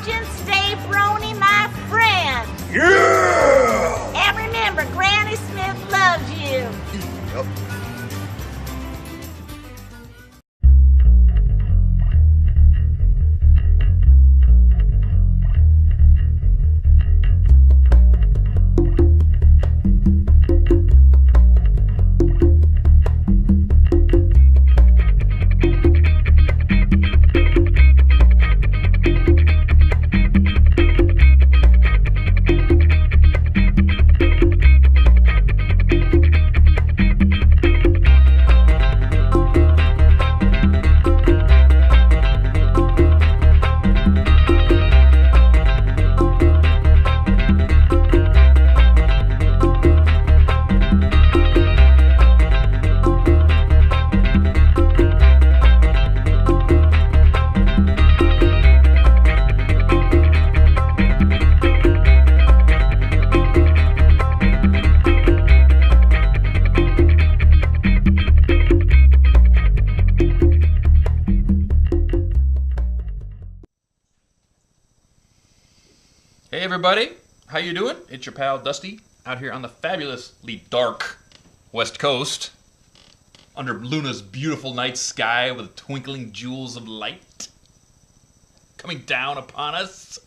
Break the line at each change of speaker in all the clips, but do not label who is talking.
Convention. Stay Brony, my friend.
Yeah!
And remember, Granny Smith loves you.
Yep.
Hey everybody, how you doing? It's your pal Dusty out here on the fabulously dark West Coast under Luna's beautiful night sky with twinkling jewels of light coming down upon us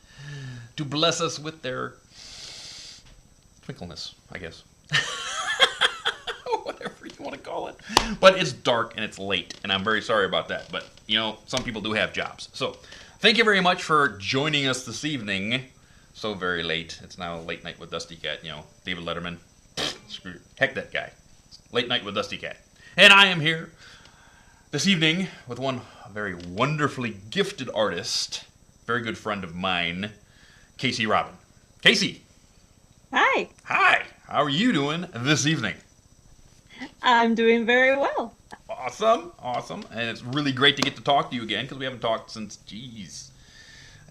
to bless us with their twinkleness, I guess. Whatever you want to call it. But it's dark and it's late, and I'm very sorry about that. But, you know, some people do have jobs. So, thank you very much for joining us this evening. So very late. It's now late night with DustyKatt. You know, David Letterman. Heck that guy. Late night with DustyKatt. And I am here this evening with one very wonderfully gifted artist, very good friend of mine, Casey Robin. Casey.
Hi.
Hi. How are you doing this evening?
I'm doing very well.
Awesome. Awesome. And it's really great to get to talk to you again because we haven't talked since,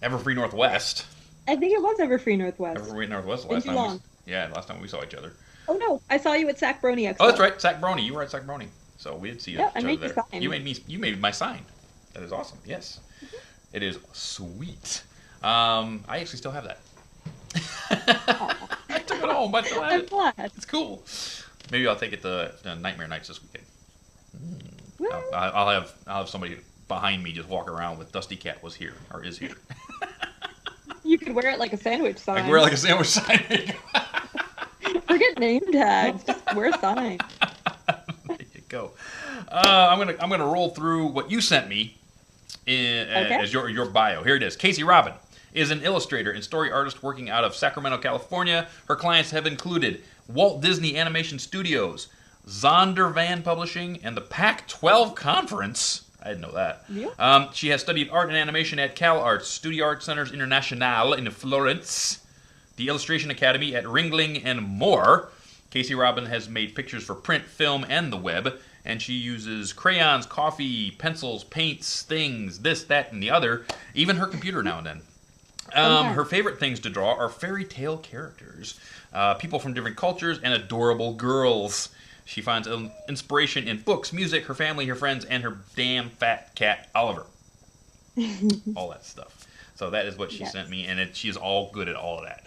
Everfree Northwest.
I think it was Everfree Northwest.
Everfree Northwest
Been
last
too
time.
long.
Last time we saw each other.
Oh no, I saw you at Sac Brony Expo.
Oh, that's right, Sac Brony. You were at Sac Brony, so we did see each other
I made
there.
your sign.
You made my sign. That is awesome. Yes, It is sweet. I actually still have that. I took it home, but I still have
I'm
it.
glad.
It's cool. Maybe I'll take it to Nightmare Nights this weekend.
Well,
I'll have somebody behind me just walk around with DustyKatt was here or is here.
you could wear it like a sandwich sign.
I can wear it like a sandwich sign.
Forget name tags. Just wear a sign.
There you go. I'm gonna roll through what you sent me as your bio. Here it is. Casey Robin is an illustrator and story artist working out of Sacramento, California. Her clients have included Walt Disney Animation Studios, Zondervan Publishing, and the Pac-12 Conference. I didn't know that.
Yeah.
She has studied art and animation at CalArts, Studio Art Centers Internationale in Florence, the Illustration Academy at Ringling, and more. Casey Robin has made pictures for print, film, and the web, and she uses crayons, coffee, pencils, paints, things, this, that, and the other, even her computer now and then. Her favorite things to draw are fairy tale characters, people from different cultures, and adorable girls. She finds inspiration in books, music, her family, her friends, and her damn fat cat, Oliver. All that stuff. So that is what she sent me, and she is all good at all of that.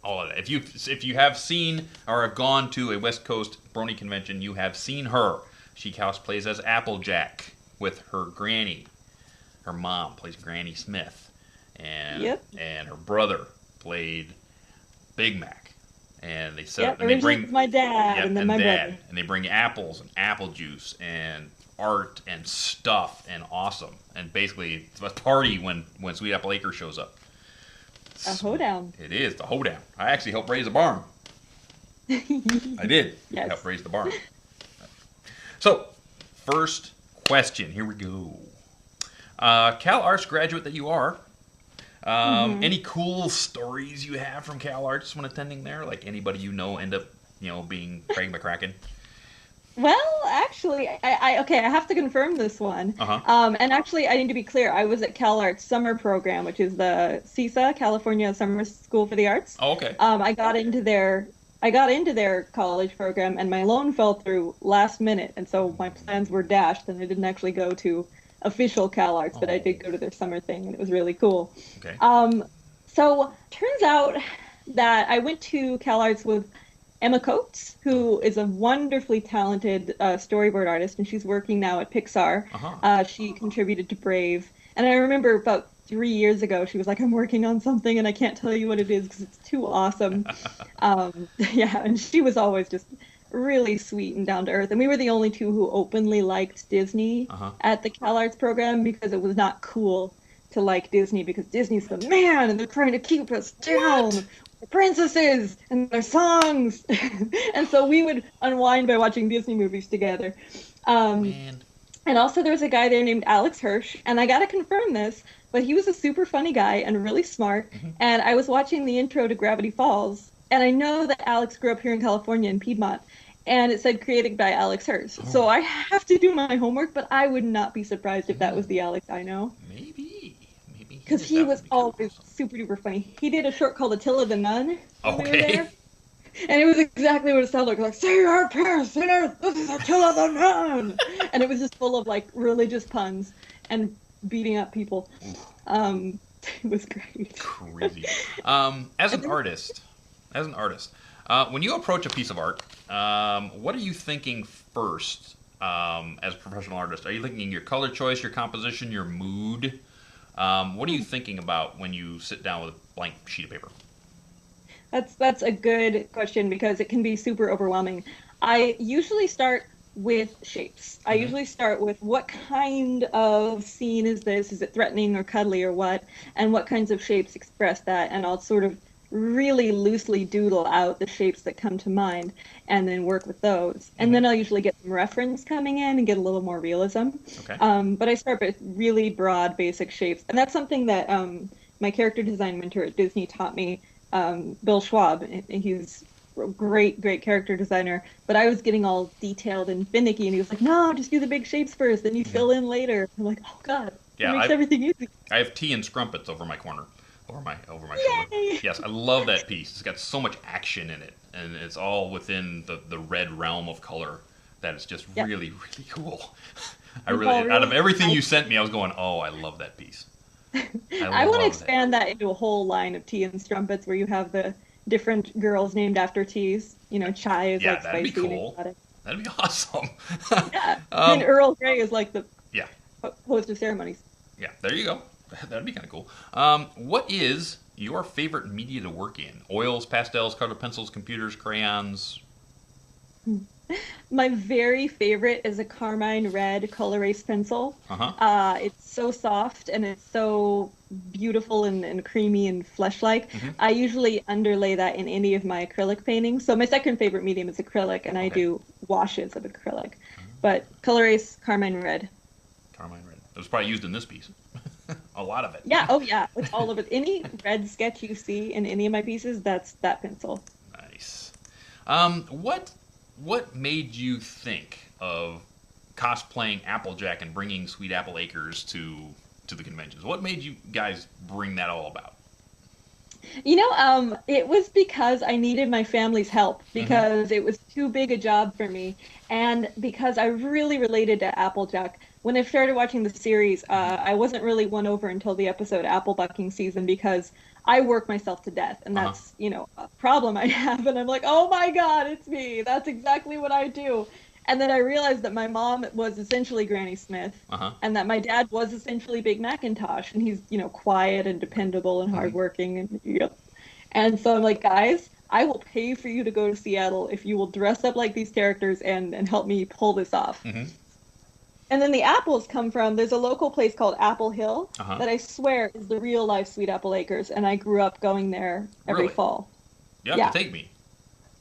All of that. If you have seen or have gone to a West Coast Brony convention, you have seen her. She cosplays as Applejack with her granny. Her mom plays Granny Smith. And her brother played Big Mac. And they set and they bring
my dad and then my brother.
And they bring apples and apple juice and art and stuff and awesome. And basically it's a party when Sweet Apple Acre shows up.
A hoedown.
It is the hoedown. I actually helped raise the barn. I did.
Yes.
Help raise the barn. So, first question. Here we go. CalArts graduate that you are. Any cool stories you have from CalArts when attending there? Like anybody you know end up, being Craig McCracken?
Well, actually, I have to confirm this one. And actually, I need to be clear. I was at CalArts summer program, which is the CISA, California Summer School for the Arts.
Oh, okay.
I got into their college program, and my loan fell through last minute, and so my plans were dashed, and I didn't actually go to official CalArts, but I did go to their summer thing, and it was really cool.
Okay.
So turns out that I went to CalArts with Emma Coates, who is a wonderfully talented storyboard artist, and she's working now at Pixar. She contributed to Brave, and I remember about 3 years ago, she was like, "I'm working on something, and I can't tell you what it is because it's too awesome." Yeah, and she was always just really sweet and down to earth, and we were the only two who openly liked Disney at the CalArts program because it was not cool to like Disney because Disney's the man and they're trying to keep us down. The princesses and their songs. And so we would unwind by watching Disney movies together. And also there was a guy there named Alex Hirsch, and I gotta confirm this, but he was a super funny guy and really smart. And I was watching the intro to Gravity Falls, and I know that Alex grew up here in California in Piedmont, and it said created by Alex Hirsch. So I have to do my homework, but I would not be surprised if that was the Alex I know.
Maybe.
Because he was always super duper funny. He did a short called Attila the Nun when we were there. And it was exactly what it sounded like. Say your prayers, sinners, this is Attila the Nun! And it was just full of like religious puns and beating up people. It was great.
Crazy. As an artist, when you approach a piece of art, what are you thinking first as a professional artist? Are you thinking your color choice, your composition, your mood? What are you thinking about when you sit down with a blank sheet of paper?
That's a good question because it can be super overwhelming. I usually start with shapes. I usually start with what kind of scene is this? Is it threatening or cuddly or what? And what kinds of shapes express that? And I'll sort of really loosely doodle out the shapes that come to mind and then work with those. And then I'll usually get some reference coming in and get a little more realism. But I start with really broad, basic shapes. And that's something that my character design mentor at Disney taught me, Bill Schwab. He's a great, great character designer. But I was getting all detailed and finicky, and he was like, no, just do the big shapes first, then you fill in later. I'm like, oh, God, it makes everything easy.
I have tea and scrumpets over my corner. Over my shoulder. Yes, I love that piece. It's got so much action in it, and it's all within the red realm of color that is just really, really cool. Out of everything you sent me, I was going, oh, I love that piece.
I want to expand that into a whole line of tea and strumpets where you have the different girls named after teas. You know, chai is like
that'd
spicy.
Be cool. That'd be awesome.
And Earl Grey is like the
yeah
host of ceremonies.
Yeah, there you go. That'd be kind of cool. What is your favorite media to work in? Oils, pastels, colored pencils, computers, crayons?
My very favorite is a carmine red color erase pencil. It's so soft and it's so beautiful and creamy and flesh-like. I usually underlay that in any of my acrylic paintings. So my second favorite medium is acrylic, and I do washes of acrylic. But color erase, carmine red.
Carmine red. It was probably used in this piece. A lot of it.
Yeah, oh yeah, it's all of it. Any red sketch you see in any of my pieces, that's that pencil.
Nice. What made you think of cosplaying Applejack and bringing Sweet Apple Acres to the conventions? What made you guys bring that all about?
You know, it was because I needed my family's help because it was too big a job for me, and because I really related to Applejack. When I started watching the series, I wasn't really won over until the episode Apple Bucking Season because I work myself to death, and that's, you know, a problem I have, and I'm like, oh my God, it's me. That's exactly what I do. And then I realized that my mom was essentially Granny Smith, and that my dad was essentially Big Macintosh, and he's, you know, quiet and dependable and hardworking, and And so I'm like, guys, I will pay for you to go to Seattle if you will dress up like these characters and help me pull this off. And then the apples come from, there's a local place called Apple Hill that I swear is the real life Sweet Apple Acres, and I grew up going there every fall.
You have to take me.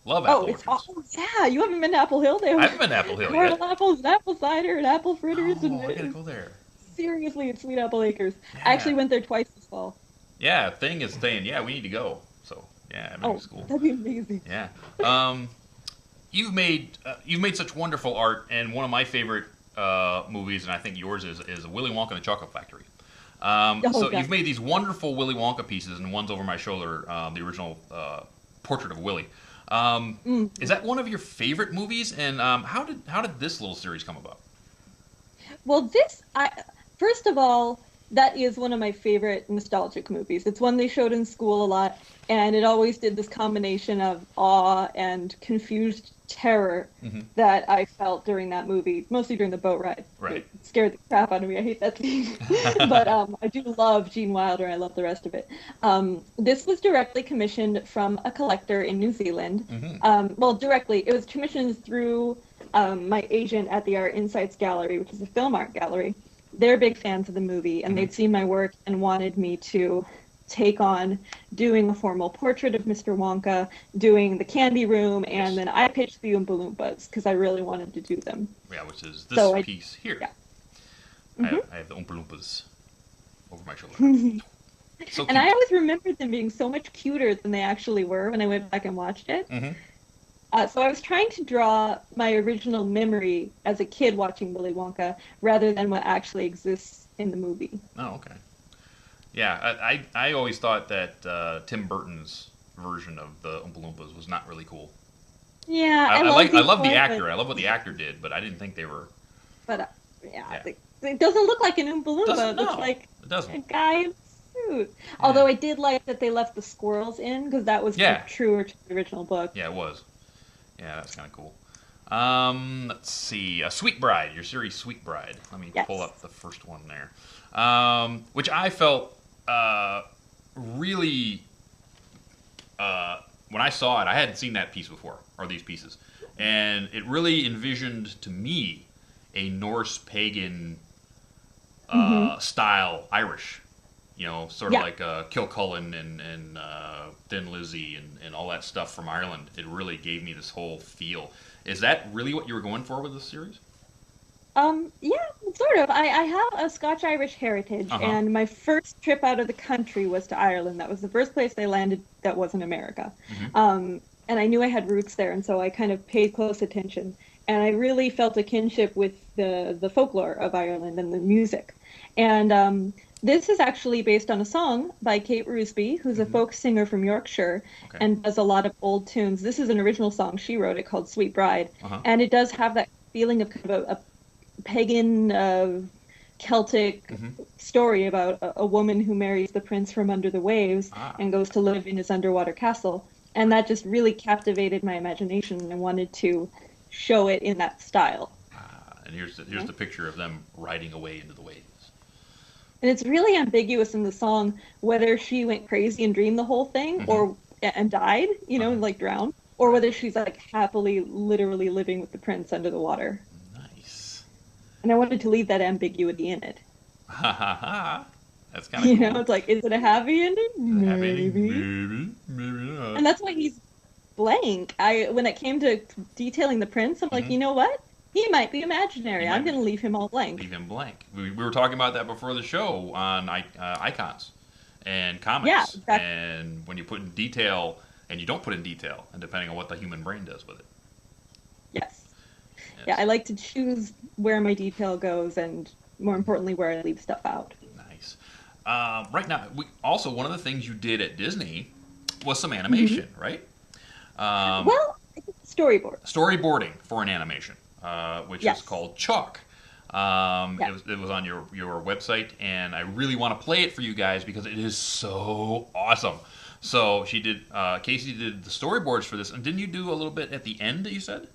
Love apple orchards.
Yeah, you haven't been to Apple Hill?
I haven't been to Apple Hill yet.
Apples and apple cider and apple fritters.
I gotta go there.
Seriously, it's Sweet Apple Acres. I actually went there twice this fall.
Yeah, Thing is saying, we need to go. So, it's cool.
That'd be amazing.
Yeah. You've made such wonderful art, and one of my favorite movies, and I think yours is Willy Wonka and the Chocolate Factory. You've made these wonderful Willy Wonka pieces, and one's over my shoulder, the original portrait of Willy. Is that one of your favorite movies? And how did this little series come about?
Well, first of all, that is one of my favorite nostalgic movies. It's one they showed in school a lot, and it always did this combination of awe and confused terror that I felt during that movie, mostly during the boat ride.
Right.
It scared the crap out of me. I hate that scene. But I do love Gene Wilder. I love the rest of it. This was directly commissioned from a collector in New Zealand. Well, directly. It was commissioned through my agent at the Art Insights Gallery, which is a film art gallery. They're big fans of the movie, and they'd seen my work and wanted me to take on doing a formal portrait of Mr. Wonka, doing the candy room, and then I pitched the Oompa Loompas because I really wanted to do them.
Yeah, which is this piece here.
Yeah.
I have the Oompa Loompas over my shoulder. So cute.
And I always remembered them being so much cuter than they actually were when I went back and watched it. So I was trying to draw my original memory as a kid watching Willy Wonka rather than what actually exists in the movie.
Oh, okay. Yeah, I always thought that Tim Burton's version of the Oompa Loompas was not really cool.
Yeah,
I love the actor. I love what the actor did, but I didn't think they were.
But it doesn't look like an Oompa Loompa. It looks like a guy in a suit. Yeah. Although I did like that they left the squirrels in because that was truer to the original book.
Yeah, it was. Yeah, that's kind of cool. Let's see. Sweet Bride, your series Sweet Bride. Let me pull up the first one there. Which I felt really... when I saw it, I hadn't seen that piece before, or these pieces. And it really envisioned, to me, a Norse pagan style Irish. You know, sort of like Kilcullen and Thin Lizzy and all that stuff from Ireland. It really gave me this whole feel. Is that really what you were going for with this series?
Yeah, sort of. I have a Scotch-Irish heritage, and my first trip out of the country was to Ireland. That was the first place I landed that wasn't America. And I knew I had roots there, and so I kind of paid close attention. And I really felt a kinship with the folklore of Ireland and the music. And this is actually based on a song by Kate Rusby, who's a folk singer from Yorkshire and does a lot of old tunes. This is an original song she wrote. It called Sweet Bride. And it does have that feeling of kind of a pagan Celtic story about a woman who marries the prince from under the waves and goes to live in his underwater castle. And that just really captivated my imagination, and I wanted to show it in that style.
And here's the picture of them riding away into the waves.
And it's really ambiguous in the song whether she went crazy and dreamed the whole thing and died, you know, and like drowned, or whether she's like happily, literally living with the prince under the water.
Nice.
And I wanted to leave that ambiguity in it.
Ha ha ha. That's kind of cool.
You know, it's like, is it a happy ending? Maybe not. And that's why he's blank. When it came to detailing the prince, I'm like, you know what? He might be imaginary. I'm going to leave him all blank.
Leave him blank. We were talking about that before the show on icons and comics.
Yeah, exactly.
And when you put in detail, and you don't put in detail, and depending on what the human brain does with it.
Yes. Yeah, I like to choose where my detail goes, and more importantly, where I leave stuff out.
Nice. Right now, one of the things you did at Disney was some animation, right?
Well, storyboard.
Storyboarding for an animation. Which is called Chalk. It was on your website, and I really want to play it for you guys because it is so awesome. So Casey did the storyboards for this, and didn't you do a little bit at the end that you said?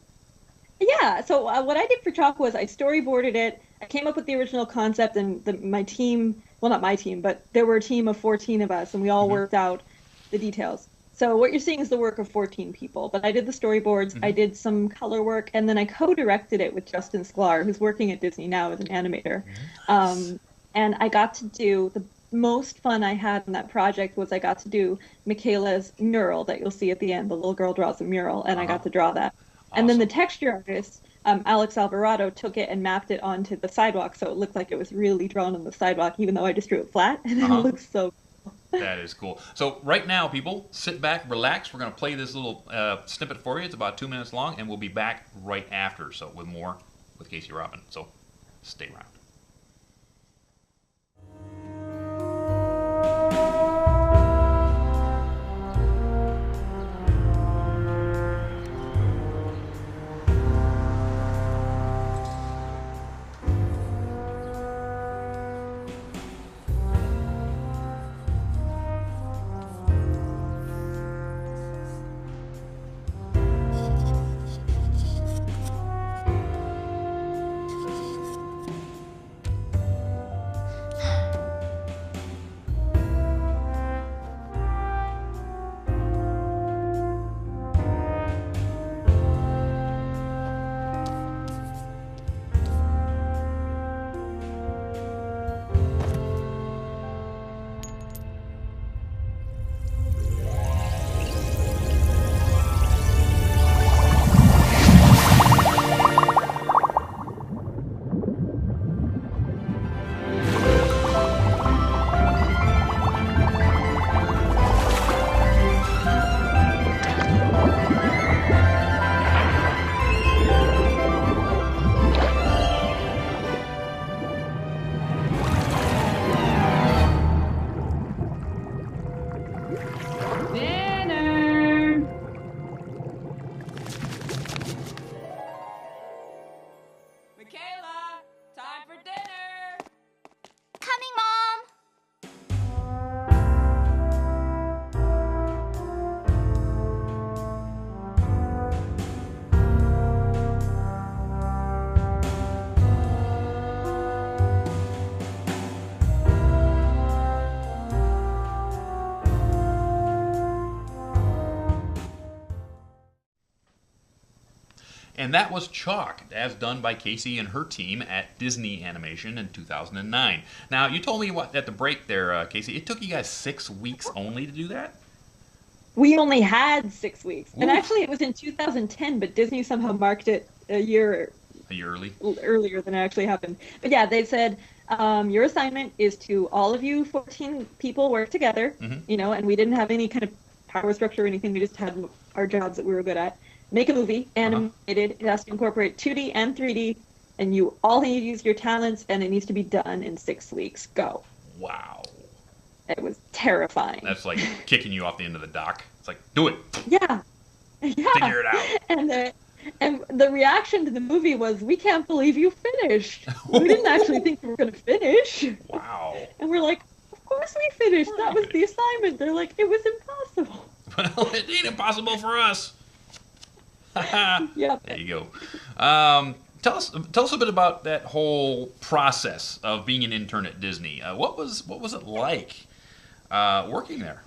Yeah, so what I did for Chalk was I storyboarded it, I came up with the original concept, and my team, well, not my team, but there were a team of 14 of us, and we all worked out the details. So what you're seeing is the work of 14 people, but I did the storyboards, I did some color work, and then I co-directed it with Justin Sklar, who's working at Disney now as an animator. And I got to do, the most fun I had in that project was I got to do Michaela's mural that you'll see at the end. The little girl draws a mural, and I got to draw that. Awesome. And then the texture artist, Alex Alvarado, took it and mapped it onto the sidewalk, so it looked like it was really drawn on the sidewalk, even though I just drew it flat, and it looks so
That is cool. So right now, people, sit back, relax. We're going to play this little snippet for you. It's about 2 minutes long, and we'll be back right after. So with more with Casey Robin. So stay around. And that was Chalk, as done by Casey and her team at Disney Animation in 2009. Now, you told me at the break there, Casey, it took you guys 6 weeks only to do that?
We only had 6 weeks.
Oof.
And actually, it was in 2010, but Disney somehow marked it a year
early?
Earlier than it actually happened. But yeah, they said, your assignment is to all of you 14 people work together, and we didn't have any kind of power structure or anything. We just had our jobs that we were good at. Make a movie, animated. It has to incorporate 2D and 3D, and you all need to use your talents, and it needs to be done in 6 weeks. Go.
Wow.
It was terrifying.
That's like kicking you off the end of the dock. It's like, do it.
Yeah.
Figure it out.
And the reaction to the movie was, we can't believe you finished. We didn't actually think we were going to finish.
Wow.
And we're like, of course we finished. That was the assignment. They're like, it was impossible.
Well, it ain't impossible for us.
Yep.
There you go. Tell us a bit about that whole process of being an intern at Disney. What was it like working there?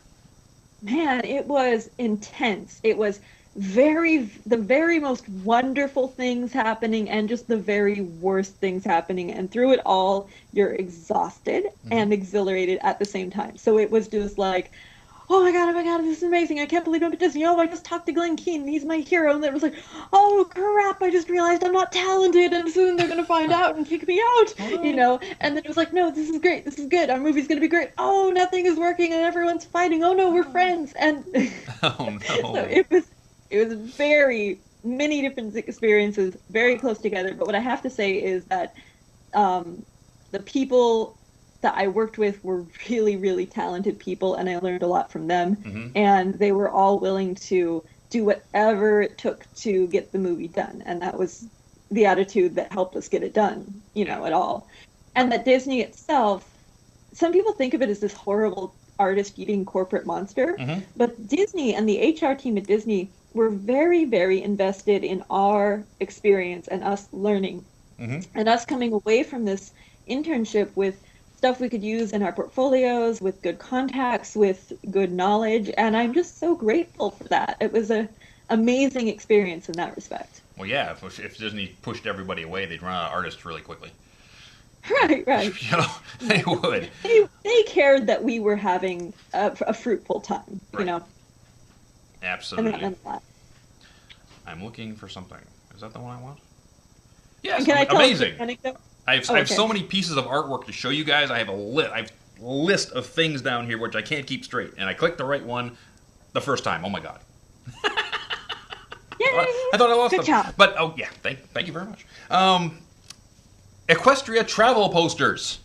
Man, it was intense. It was the very most wonderful things happening and just the very worst things happening. And through it all, you're exhausted and exhilarated at the same time. So it was just like, oh my god, this is amazing. I can't believe I'm at Disney. Oh, I just talked to Glenn Keane. He's my hero. And it was like, oh crap, I just realized I'm not talented and soon they're going to find out and kick me out, And then it was like, no, this is great. This is good. Our movie's going to be great. Oh, nothing is working and everyone's fighting. Oh no, we're friends. And
oh no.
So it was very many different experiences, very close together. But what I have to say is that the people that I worked with were really, really talented people, and I learned a lot from them. And they were all willing to do whatever it took to get the movie done. And that was the attitude that helped us get it done, at all. And that Disney itself, some people think of it as this horrible artist-eating corporate monster, but Disney and the HR team at Disney were very, very invested in our experience and us learning and us coming away from this internship with stuff we could use in our portfolios, with good contacts, with good knowledge, and I'm just so grateful for that. It was an amazing experience in that respect.
Well, yeah, if Disney pushed everybody away, they'd run out of artists really quickly.
Right.
They would.
They cared that we were having a fruitful time,
Absolutely.
And that meant a lot.
I'm looking for something. Is that the one I want? Yes,
Can I tell
amazing.
an anecdote?
I have so many pieces of artwork to show you guys. I have a list of things down here which I can't keep straight. And I clicked the right one the first time. Oh my god.
Yay!
I thought I lost
Good
them.
job.
But thank you very much. Equestria travel posters.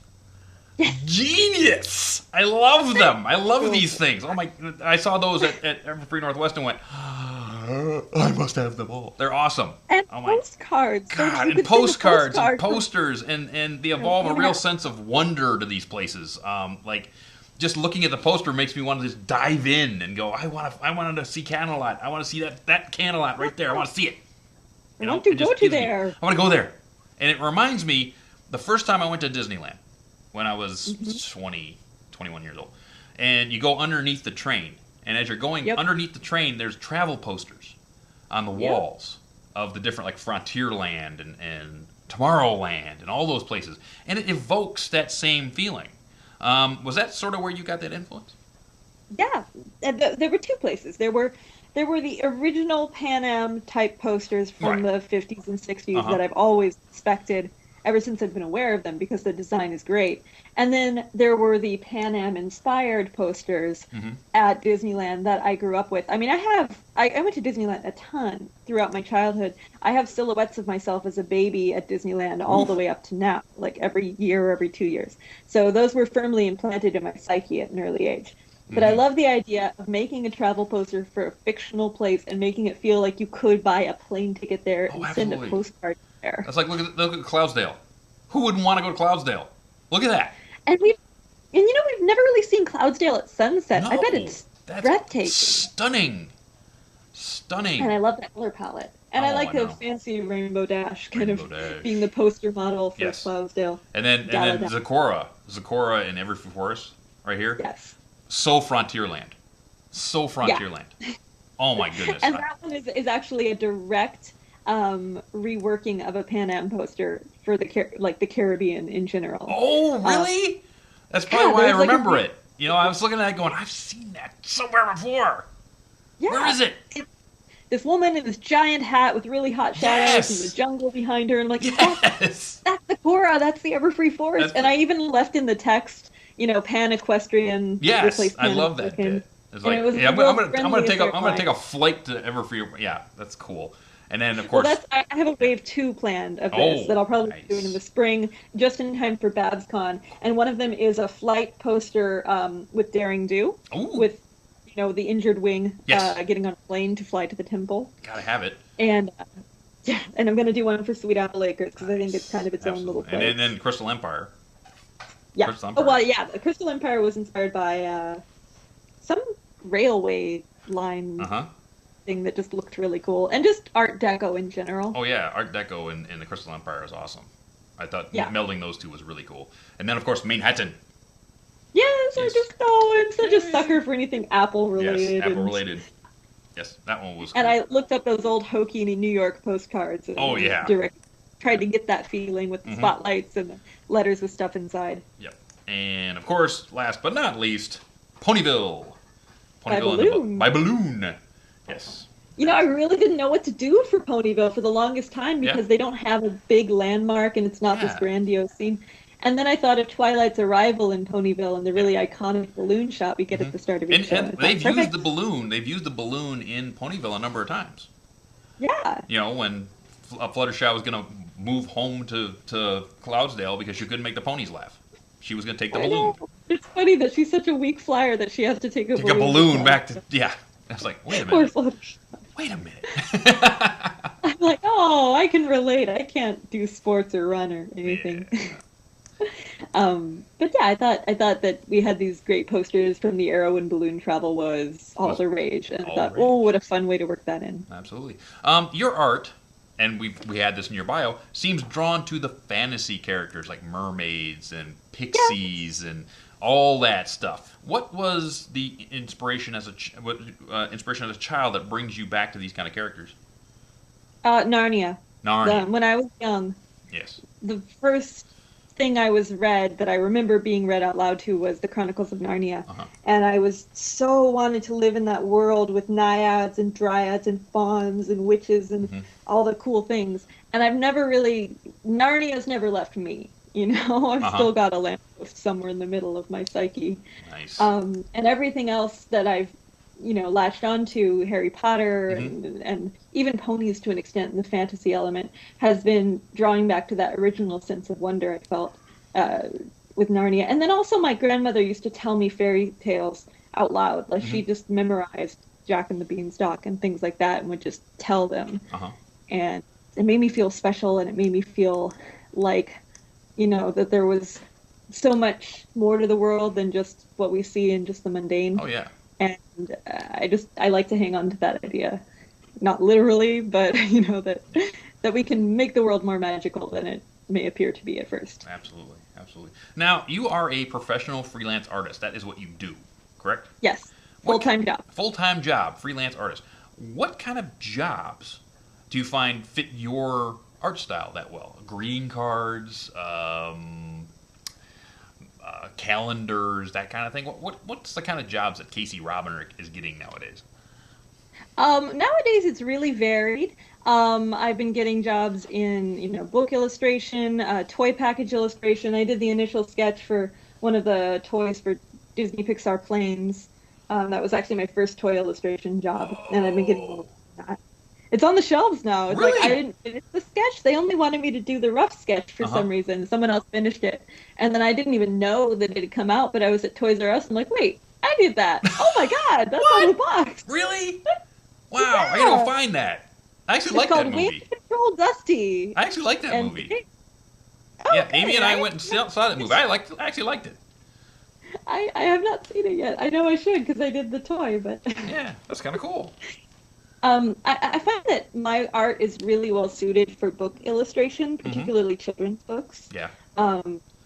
Genius! I love them. I love these things. Oh my! I saw those at Everfree Northwest and went, I must have them all. They're awesome.
And postcards.
God, and postcards and posters, and they evolve a real sense of wonder to these places. Like, just looking at the poster makes me want to just dive in and go, I wanted to see Canalot. I want to see that Canalot right there. I want to see it.
I want to go to there.
I want to go there. And it reminds me, the first time I went to Disneyland, when I was 21 years old. And you go underneath the train. And as you're going underneath the train, there's travel posters on the walls of the different, like, Frontierland and Tomorrowland and all those places. And it evokes that same feeling. Was that sort of where you got that influence?
Yeah. There were two places. There were the original Pan Am type posters from the 50s and 60s that I've always respected ever since I've been aware of them because the design is great. And then there were the Pan Am inspired posters at Disneyland that I grew up with. I mean, I went to Disneyland a ton throughout my childhood. I have silhouettes of myself as a baby at Disneyland all the way up to now, like every year or every 2 years. So those were firmly implanted in my psyche at an early age. But I love the idea of making a travel poster for a fictional place and making it feel like you could buy a plane ticket there and send a postcard there.
That's like, look at Cloudsdale. Who wouldn't want to go to Cloudsdale? Look at that.
And we've never really seen Cloudsdale at sunset.
No,
I bet it's breathtaking.
Stunning.
And I love that color palette. And I like the fancy Rainbow Dash being the poster model for Cloudsdale.
And then Zecora in Everfree Forest right here.
Yes.
So Frontierland. Oh my goodness.
And that one is actually a direct reworking of a Pan Am poster for the Caribbean in general.
Oh, really? That's probably why I
there's,
remember it. You know, I was looking at it going, I've seen that somewhere before.
Yeah.
Where is it?
This woman in this giant hat with really hot shadows
Yes!
and the jungle behind her. And I'm like,
Yes!
that's the Cora. That's the Everfree Forest. And I even left in the text, Pan Equestrian.
Yes, I love that bit. It's like, I'm gonna take a flight to Everfree. Yeah, that's cool. And then, of course...
Well, I have a wave 2 planned of this that I'll probably be doing in the spring, just in time for BabsCon. And one of them is a flight poster with Daring Do, with the injured wing getting on a plane to fly to the temple.
Gotta have it.
And and I'm going to do one for Sweet Apple Acres, because I think it's kind of its own little place.
And then Crystal Empire.
Yeah.
Crystal Empire.
Oh, well, yeah, the Crystal Empire was inspired by some railway line... that just looked really cool, and just Art Deco in general.
Oh yeah, Art Deco in the Crystal Empire is awesome. I thought melding those two was really cool. And then of course Manhattan.
Yes, I'm such a sucker for anything Apple related.
Yes, Apple related. Yes, that one was cool.
And I looked up those old hokey New York postcards. And tried to get that feeling with the spotlights and the letters with stuff inside.
Yep. And of course, last but not least, Ponyville.
By Balloon.
By Balloon. Yes.
I really didn't know what to do for Ponyville for the longest time because they don't have a big landmark and it's not this grandiose scene. And then I thought of Twilight's arrival in Ponyville and the really iconic balloon shot we get at the start of each show.
And they've used the balloon. They've used the balloon in Ponyville a number of times.
Yeah.
When Fluttershy was going to move home to Cloudsdale because she couldn't make the ponies laugh. She was going to take the balloon.
It's funny that she's such a weak flyer that she has to take a
balloon back to... Yeah. I was like, wait a minute. Wait a minute.
I'm like, I can relate. I can't do sports or run or anything. Yeah. But yeah, I thought that we had these great posters from the era when balloon travel was all the rage, and I thought, what a fun way to work that in.
Absolutely. Your art, and we had this in your bio, seems drawn to the fantasy characters like mermaids and pixies and all that stuff. What was the inspiration as a child that brings you back to these kind of characters?
Narnia. When I was young.
Yes.
The first thing I was read that I remember being read out loud to was the Chronicles of Narnia. And I was so wanted to live in that world with naiads and dryads and fauns and witches and all the cool things. And Narnia's never left me. I've still got a lamppost somewhere in the middle of my psyche.
Nice.
And everything else that I've, latched onto, Harry Potter and even ponies to an extent in the fantasy element, has been drawing back to that original sense of wonder I felt with Narnia. And then also my grandmother used to tell me fairy tales out loud. Like she just memorized Jack and the Beanstalk and things like that and would just tell them. And it made me feel special, and it made me feel like... that there was so much more to the world than just what we see in just the mundane.
Oh, yeah.
And I like to hang on to that idea. Not literally, but, that we can make the world more magical than it may appear to be at first.
Absolutely. Absolutely. Now, you are a professional freelance artist. That is what you do, correct?
Yes. Full-time job.
Full-time job, freelance artist. What kind of jobs do you find fit your art style that well? Greeting cards, calendars, that kind of thing. What's the kind of jobs that Casey Robin is getting nowadays?
Nowadays it's really varied. I've been getting jobs in book illustration, toy package illustration. I did the initial sketch for one of the toys for Disney Pixar Planes. That was actually my first toy illustration job, and I've been getting that. It's on the shelves now. It's
really?
like I didn't finish the sketch. They only wanted me to do the rough sketch for some reason. Someone else finished it. And then I didn't even know that it had come out, but I was at Toys R Us and I'm like, wait, I did that. Oh my God, that's on the box.
Really? Wow, yeah. I gotta go find that. I actually like that movie.
It's called Control Dusty.
I actually like that movie. Yeah, Amy and I went and saw that movie. I actually liked it.
I have not seen it yet. I know I should because I did the toy, but...
Yeah, that's kind of cool.
I find that my art is really well suited for book illustration, particularly children's books.
Yeah.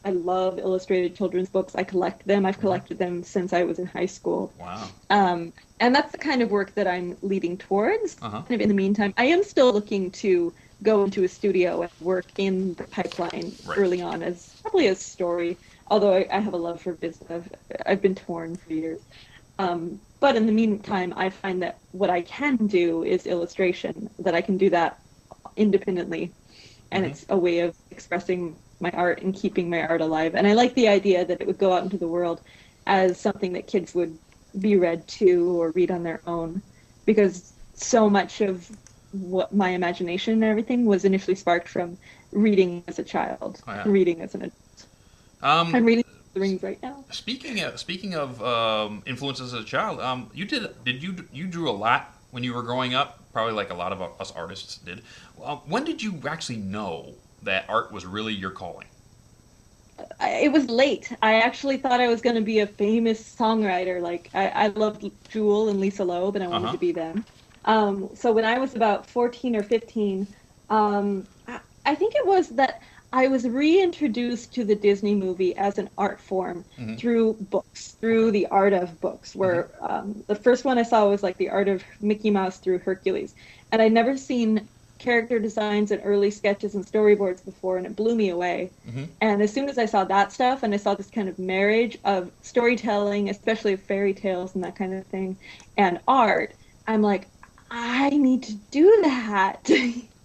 I love illustrated children's books. I collect them. I've collected them since I was in high school.
Wow.
And that's the kind of work that I'm leading towards.
Uh-huh.
Kind of in the meantime, I am still looking to go into a studio and work in the pipeline early on as probably a story. Although I have a love for business. I've been torn for years. But in the meantime, I find that what I can do is illustration, that I can do that independently. And it's a way of expressing my art and keeping my art alive. And I like the idea that it would go out into the world as something that kids would be read to or read on their own. Because so much of what my imagination and everything was initially sparked from reading as a child, reading as an adult. I'm reading The Rings right now.
Speaking of influences as a child, you drew a lot when you were growing up? Probably like a lot of us artists did. When did you actually know that art was really your calling?
It was late. I actually thought I was going to be a famous songwriter. Like I loved Jewel and Lisa Loeb, and I wanted to be them. So when I was about 14 or 15, I think it was that I was reintroduced to the Disney movie as an art form through books, through the art of books, where the first one I saw was like the art of Mickey Mouse through Hercules. And I'd never seen character designs and early sketches and storyboards before, and it blew me away. And as soon as I saw that stuff, and I saw this kind of marriage of storytelling, especially of fairy tales and that kind of thing, and art, I'm like, I need to do that.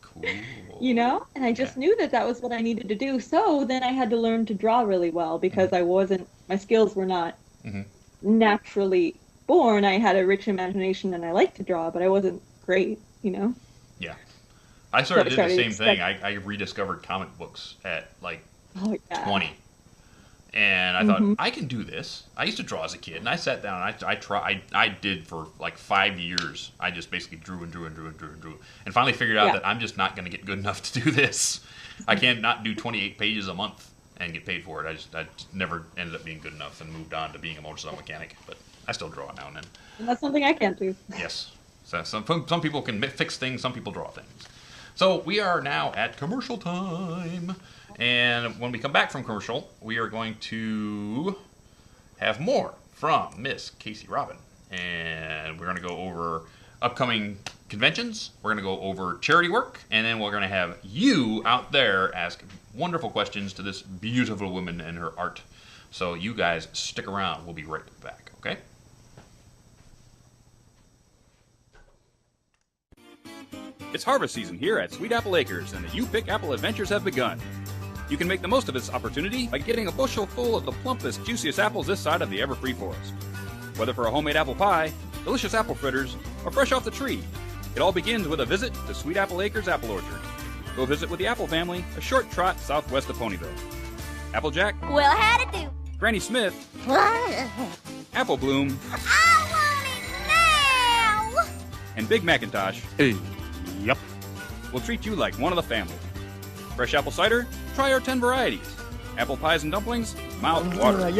Cool.
You know, and I just knew that was what I needed to do. So then I had to learn to draw really well because my skills were not naturally born. I had a rich imagination and I liked to draw, but I wasn't great, you know?
Yeah. I sort of did the same thing. I rediscovered comic books at like 20. And I thought, I can do this. I used to draw as a kid, and I sat down and I did for like 5 years. I just basically drew and drew and drew and drew and drew. And finally figured out that I'm just not going to get good enough to do this. I can't not do 28 pages a month and get paid for it. I just never ended up being good enough and moved on to being a motorcycle mechanic. But I still draw now and then.
And that's something I can't do.
Yes. So some people can fix things, some people draw things. So we are now at commercial time. And when we come back from commercial, we are going to have more from Miss Casey Robin. And we're going to go over upcoming conventions. We're going to go over charity work. And then we're going to have you out there ask wonderful questions to this beautiful woman and her art. So you guys stick around. We'll be right back, okay?
It's harvest season here at Sweet Apple Acres, and the You Pick Apple adventures have begun. You can make the most of this opportunity by getting a bushel full of the plumpest, juiciest apples this side of the ever-free forest. Whether for a homemade apple pie, delicious apple fritters, or fresh off the tree, it all begins with a visit to Sweet Apple Acres Apple Orchard. Go visit with the Apple family, a short trot southwest of Ponyville. Applejack,
Well, how'd it do?
Granny Smith, Apple Bloom,
I want it now!
and Big Macintosh
Yep.
will treat you like one of the family. Fresh apple cider? Try our 10 varieties. Apple pies and dumplings? Mouth watering.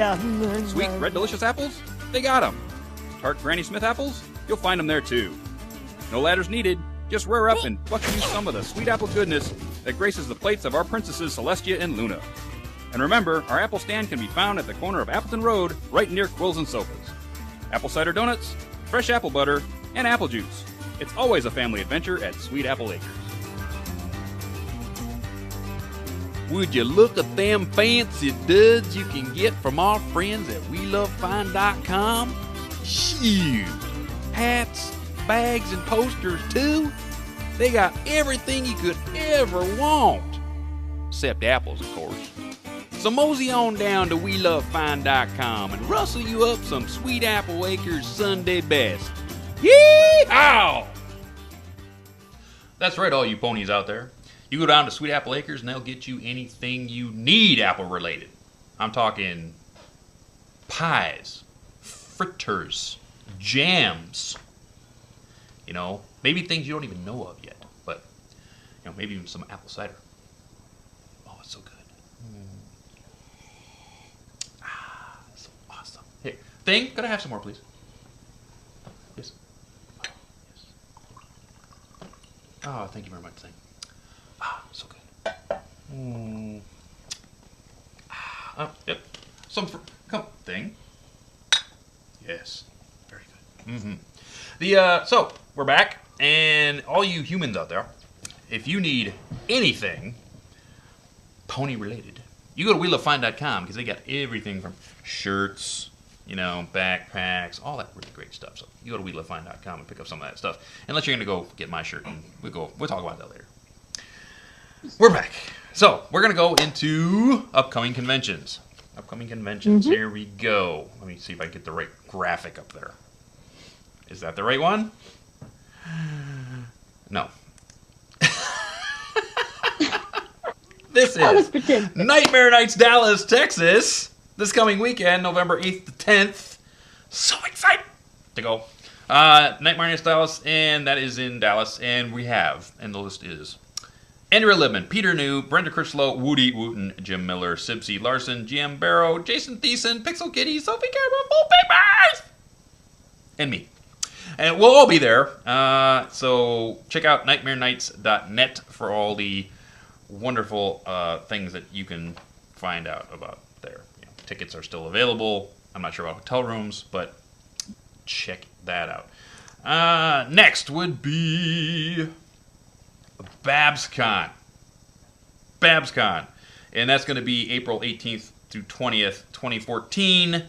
Sweet, red, delicious apples? They got 'em. Tart Granny Smith apples? You'll find them there too. No ladders needed. Just rear up and buck you some of the sweet apple goodness that graces the plates of our princesses Celestia and Luna. And remember, our apple stand can be found at the corner of Appleton Road, right near Quills and Sofas. Apple cider donuts, fresh apple butter, and apple juice. It's always a family adventure at Sweet Apple Acres.
Would you look at them fancy duds you can get from our friends at WeLoveFine.com? Shoot! Hats, bags, and posters too? They got everything you could ever want. Except apples, of course. So mosey on down to WeLoveFine.com and rustle you up some Sweet Apple Acres Sunday best. Yee-haw!
That's right, all you ponies out there. You go down to Sweet Apple Acres and they'll get you anything you need apple related. I'm talking pies, fritters, jams. You know, maybe things you don't even know of yet, but you know, maybe even some apple cider. Oh, it's so good. Ah, so awesome. Here, Thing, could I have some more, please? Yes. Oh, yes. Oh, thank you very much, Thing. Ah, so good. Yep. Thing. Yes. Very good. Mm-hmm. So, we're back, and all you humans out there, if you need anything pony-related, you go to wheeloffind.com because they got everything from shirts, backpacks, all that really great stuff. So you go to wheeloffind.com and pick up some of that stuff. Unless you're going to go get my shirt, and we'll talk about that later. We're back. So we're going to go into upcoming conventions. Here we go. Let me see if I can get the right graphic up there. Is that the right one? No. This is Nightmare Nights Dallas, Texas. This coming weekend, November 8th to 10th. So excited to go. Nightmare Nights Dallas, and that is in Dallas. And we have, and the list is Andrea Libman, Peter New, Brenda Critchlow, Woody Wooten, Jim Miller, Sibsy Larson, GM Barrow, Jason Thiessen, Pixel Kitty, Sophie Cameron, Full Papers, and me. And we'll all be there. So check out nightmarenights.net for all the wonderful things that you can find out about there. Tickets are still available. I'm not sure about hotel rooms, but check that out. Next would be BabsCon. And that's going to be April 18th through 20th, 2014.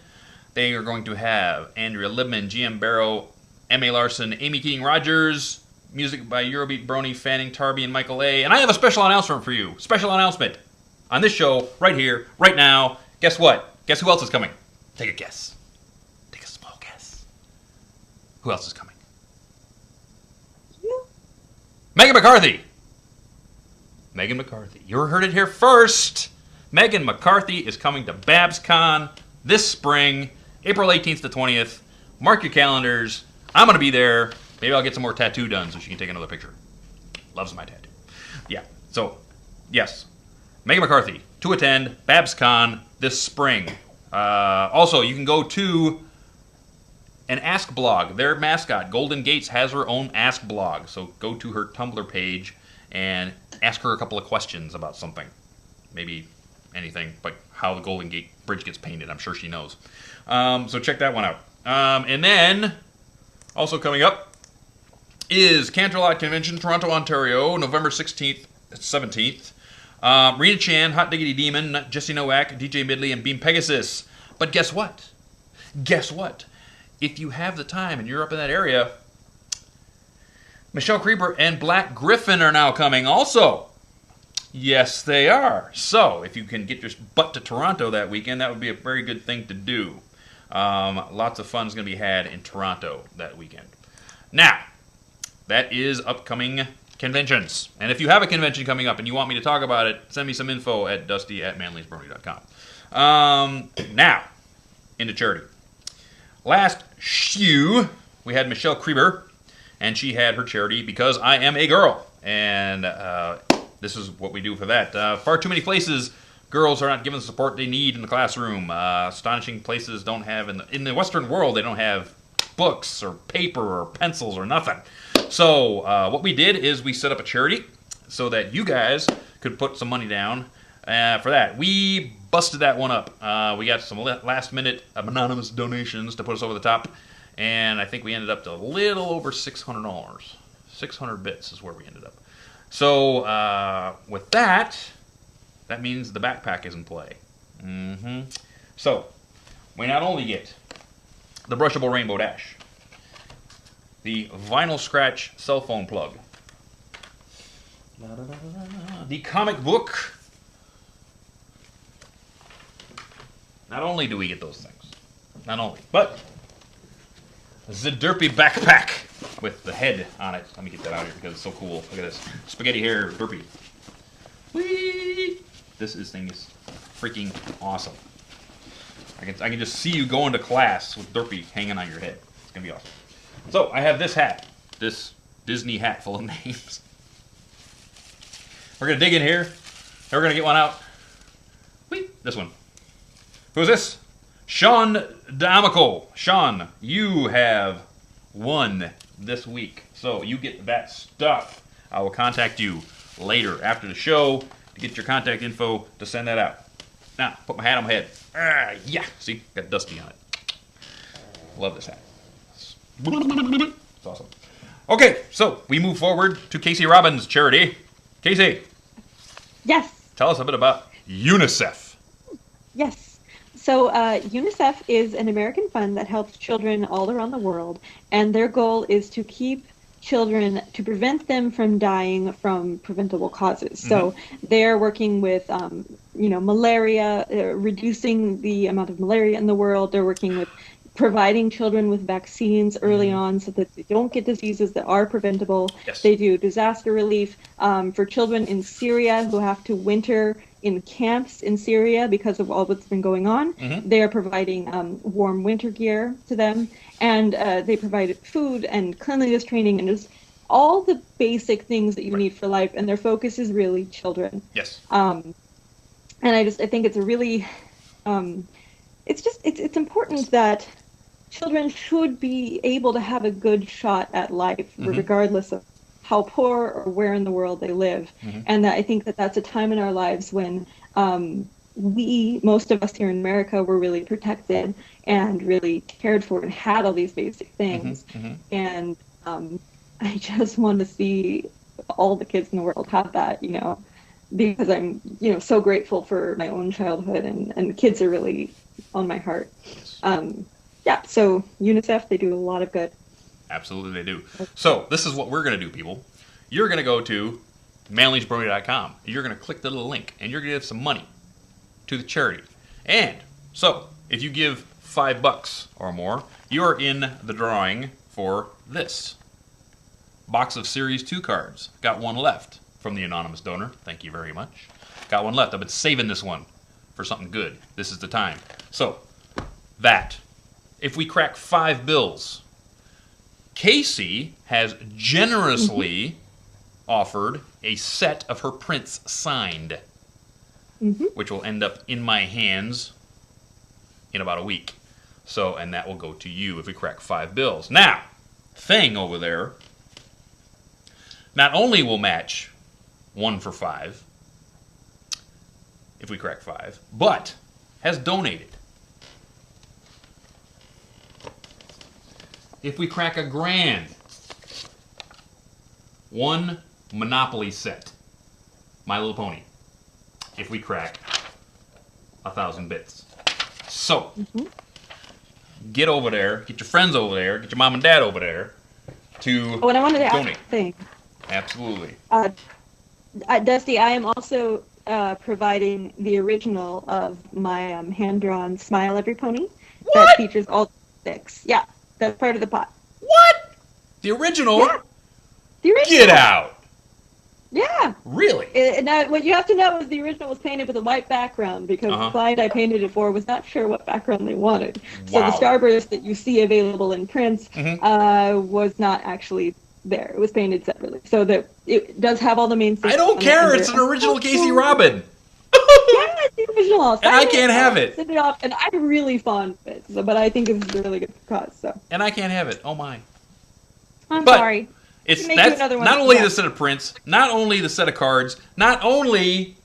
They are going to have Andrea Libman, GM Barrow, M.A. Larson, Amy Keating-Rogers, music by Eurobeat, Brony, Fanning, Tarby, and Michael A. And I have a special announcement for you. Special announcement on this show, right here, right now. Guess what? Guess who else is coming? Take a guess. Take a small guess. Who else is coming? Megan McCarthy. You heard it here first. Megan McCarthy is coming to BabsCon this spring, April 18th to 20th. Mark your calendars. I'm going to be there. Maybe I'll get some more tattoo done so she can take another picture. Loves my tattoo. Yeah. So, yes. Megan McCarthy to attend BabsCon this spring. Also, you can go to an Ask blog. Their mascot, Golden Gates, has her own Ask blog. So go to her Tumblr page and ask her a couple of questions about something. Maybe anything, like how the Golden Gate Bridge gets painted. I'm sure she knows. So check that one out. And then, also coming up, is Canterlot Convention, Toronto, Ontario, November 16th, 17th. Rena Chan, Hot Diggity Demon, Jesse Nowak, DJ Midley, and Beam Pegasus. But guess what? If you have the time and you're up in that area, Michelle Creeper and Black Griffin are now coming also. Yes, they are. So, if you can get your butt to Toronto that weekend, that would be a very good thing to do. Lots of fun is going to be had in Toronto that weekend. Now, that is upcoming conventions. And if you have a convention coming up and you want me to talk about it, send me some info at dusty@manleysbrony.com. Now, into charity. Last shoe, we had Michelle Creeper, and she had her charity Because I Am a Girl. And this is what we do for that. Far too many places, girls are not given the support they need in the classroom. Astonishing places don't have, in the Western world, they don't have books or paper or pencils or nothing. So what we did is we set up a charity so that you guys could put some money down for that. We busted that one up. We got some last-minute anonymous donations to put us over the top, and I think we ended up to a little over $600. 600 bits is where we ended up. So with that means the backpack is in play. So we not only get the brushable rainbow dash, the vinyl scratch cell phone plug, the comic book. Not only do we get those things, but the derpy backpack with the head on it. Let me get that out here because it's so cool. Look at this. Spaghetti hair derpy. Whee! This thing is freaking awesome. I can just see you going to class with derpy hanging on your head. It's going to be awesome. So, I have this hat. This Disney hat full of names. We're going to dig in here. And we're going to get one out. Whee! This one. Who's this? Sean D'Amico. Sean, you have won this week. So you get that stuff. I will contact you later after the show to get your contact info to send that out. Now, put my hat on my head. Yeah. See? Got Dusty on it. Love this hat. It's awesome. Okay, so we move forward to Casey Robbins' charity. Casey.
Yes.
Tell us a bit about UNICEF.
Yes. So UNICEF is an American fund that helps children all around the world, and their goal is to keep children, to prevent them from dying from preventable causes. So they're working with, malaria, reducing the amount of malaria in the world. They're working with providing children with vaccines early on so that they don't get diseases that are preventable.
Yes.
They do disaster relief for children in Syria who have to winter in camps in Syria because of all that's been going on. They are providing warm winter gear to them, and they provide food and cleanliness training and just all the basic things that you need for life. And their focus is really children.
Yes.
And I think it's a really, it's important that children should be able to have a good shot at life, regardless of how poor or where in the world they live. And that I think that that's a time in our lives when most of us here in America, were really protected and really cared for and had all these basic things. And I just want to see all the kids in the world have that, because I'm, so grateful for my own childhood, and kids are really on my heart. So UNICEF, they do a lot of good.
Absolutely they do. So this is what we're going to do, people. You're going to go to manleysbrony.com. You're going to click the little link, and you're going to give some money to the charity. And so if you give $5 or more, you're in the drawing for this box of Series 2 cards. Got one left from the anonymous donor. Thank you very much. Got one left. I've been saving this one for something good. This is the time. So that, if we crack 5 bills, Casey has generously offered a set of her prints signed, which will end up in my hands in about a week. So, and that will go to you if we crack 5 bills. Now, Thing over there not only will match 1 for 5 if we crack 5, but has donated. If we crack a grand, 1 Monopoly set, My Little Pony. If we crack 1,000 bits. So, get over there, get your friends over there, get your mom and dad over there to
and I wanted to
donate.
add a thing.
Absolutely.
Dusty, I am also providing the original of my hand-drawn Smile Every Pony that features all 6. Yeah. That's part of the pot.
What? The original?
Yeah. The original.
Get out.
Yeah.
Really?
Now, what you have to know is the original was painted with a white background because the client I painted it for was not sure what background they wanted. So the starburst that you see available in prints was not actually there. It was painted separately. So that it does have all the main things.
I don't care. It's an original Casey Robin.
Yeah, it's the original.
And I can't have it.
Send it off, and I'm really fond of it. So, but I think it's a really good cause. So.
And I can't have it. Oh my.
I'm
But
sorry.
It's
That's
not only the set of prints, not only the set of cards, not only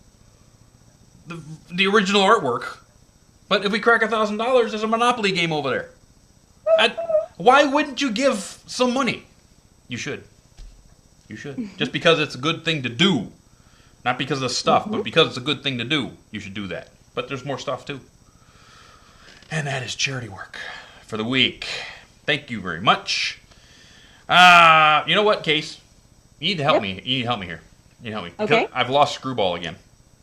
the original artwork, but if we crack $1,000, there's a Monopoly game over there. Why wouldn't you give some money? You should. You should. Just because it's a good thing to do. Not because of the stuff, but because it's a good thing to do, you should do that. But there's more stuff, too. And that is charity work for the week. Thank you very much. You know what, Case? You need to help me. You need to help me here. You need to help me.
Okay.
I've lost Screwball again.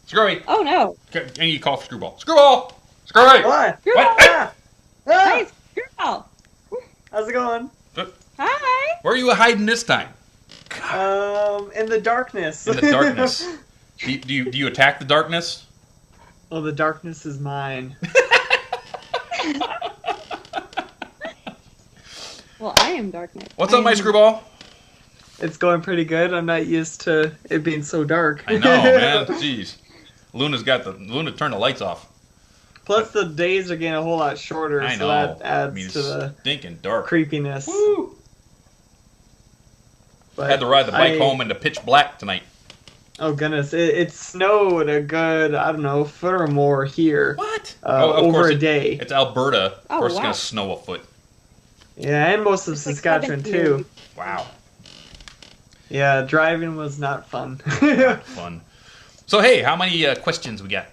Screwy.
Oh, no.
I need to call for Screwball. Screwball! Screwy!
What?
Screwball!
Ah!
Hey, Screwball!
How's it going?
Hi!
Where are you hiding this time?
In the darkness.
In the darkness. Do you attack the darkness?
Well, the darkness is mine.
Well, I am darkness.
What's up, my Screwball?
It's going pretty good. I'm not used to it being so dark.
I know, man. Jeez. Luna turned the lights off.
Plus, the days are getting a whole lot shorter,
I know.
so that adds to the
stinking dark
creepiness.
Woo!
But
I had to ride the bike home into pitch black tonight.
Oh goodness, it snowed a good, I don't know, foot or more here.
What?
Of over a day.
It's Alberta. Of course,
wow.
it's gonna snow a foot.
Yeah, and most of
It's like
Saskatchewan
70
too.
Wow.
Yeah, driving was not fun.
Fun. So hey, how many questions we got?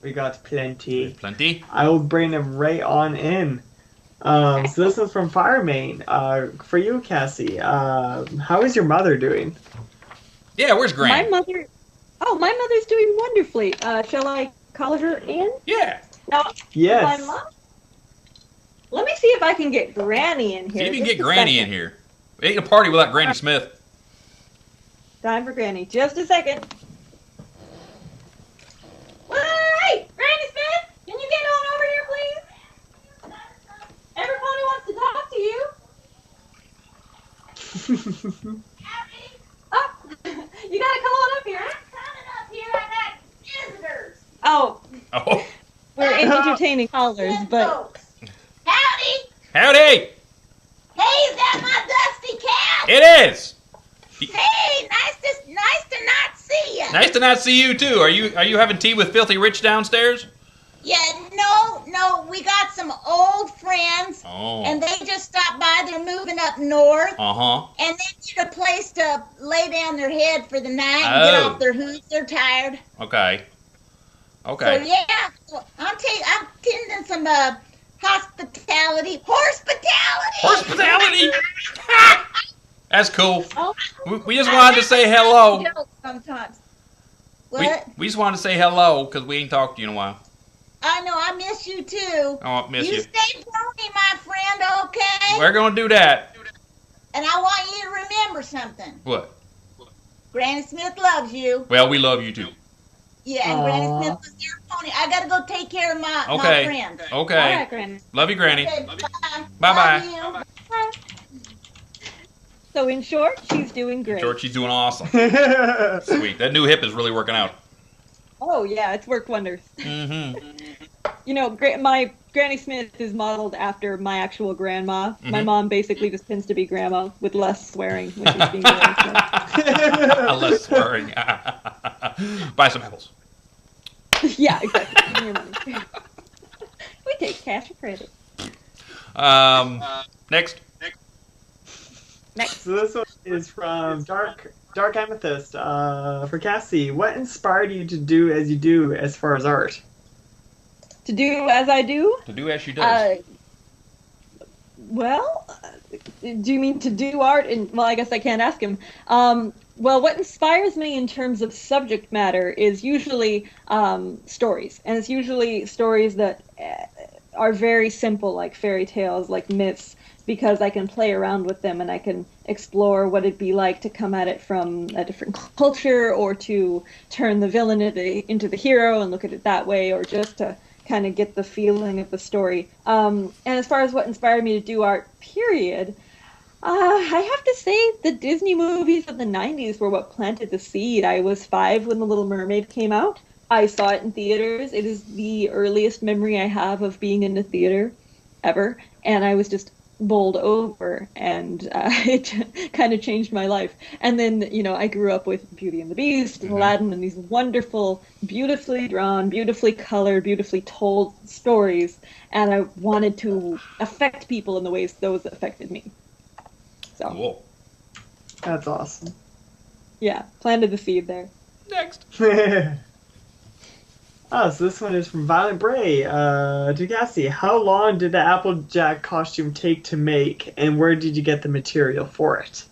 We got plenty.
Plenty.
I will bring them right on in. So this is from Firemain. For you, Cassie. How is your mother doing?
Yeah, where's Granny?
My mother's doing wonderfully. Shall I call her in?
Yeah.
No.
Yes.
My mom? Let me see if I can get Granny in here.
See if you can
Just
get
a
Granny
second.
in here. Ain't a party without Granny Smith.
Time for Granny. Just a second. Wait! Granny Smith! Can you get on over here, please? Everybody wants to talk to you. Oh, you gotta come on up here.
I'm coming up here. I got visitors.
Oh,
Oh.
we're entertaining callers,
Good
but
folks. Howdy.
Howdy!
Hey, is that my DustyKatt?
It is!
Hey, nice to not see you.
Nice to not see you too. Are you having tea with Filthy Rich downstairs?
Yeah, no, we got some old friends,
Oh.
and they just stopped by. They're moving up north,
Uh-huh.
and they need a place to lay down their head for the night and get
Oh.
off their hooves. They're tired.
Okay.
So
Okay.
yeah, so I'm tending some hospitality.
Hospitality! That's cool.
oh,
We just wanted to say hello.
Jokes sometimes. What?
We just wanted to say hello because we ain't talked to you in a while.
I know, I miss you too.
Oh, I miss you.
Stay Brony, my friend, okay?
We're gonna do that.
And I want you to remember something.
What?
Granny Smith loves you.
Well, we love you too.
Yeah, and
Aw.
Granny Smith was your pony. I gotta go take care of my
Okay.
friend.
Okay.
all right, Granny.
Love you, Granny.
Okay, bye.
Bye-bye.
Love you.
So in short, she's doing great.
George, she's doing awesome. Sweet. That new hip is really working out.
Oh yeah, it's worked wonders.
Mm-hmm.
You know, my Granny Smith is modeled after my actual grandma. My
Mhm.
mom basically just tends to be grandma with less swearing when she's being Granny
Less swearing. Buy some apples.
Smith. Yeah, exactly. Give me your money. We take cash or credit.
Next.
Next.
So this one is from Dark Amethyst. For Cassie, what inspired you to do as you do as far as art?
To do as I do?
To do as she does.
Well, do you mean to do art? Well, I guess I can't ask him. Well, what inspires me in terms of subject matter is usually stories. And it's usually stories that are very simple, like fairy tales, like myths, because I can play around with them and I can explore what it'd be like to come at it from a different culture, or to turn the villain into the hero and look at it that way, or just to kind of get the feeling of the story. And as far as what inspired me to do art, period, I have to say the Disney movies of the 90s were what planted the seed. I was 5 when The Little Mermaid came out. I saw it in theaters. It is the earliest memory I have of being in a theater ever. And I was just bowled over, and it kind of changed my life. And then, you know, I grew up with Beauty and the Beast and Aladdin and these wonderful, beautifully drawn, beautifully colored, beautifully told stories, and I wanted to affect people in the ways those affected me. So,
Cool.
That's awesome.
yeah, planted the seed there.
Next.
So this one is from Violet Bray. To Cassie, how long did the Applejack costume take to make, and where did you get the material for it?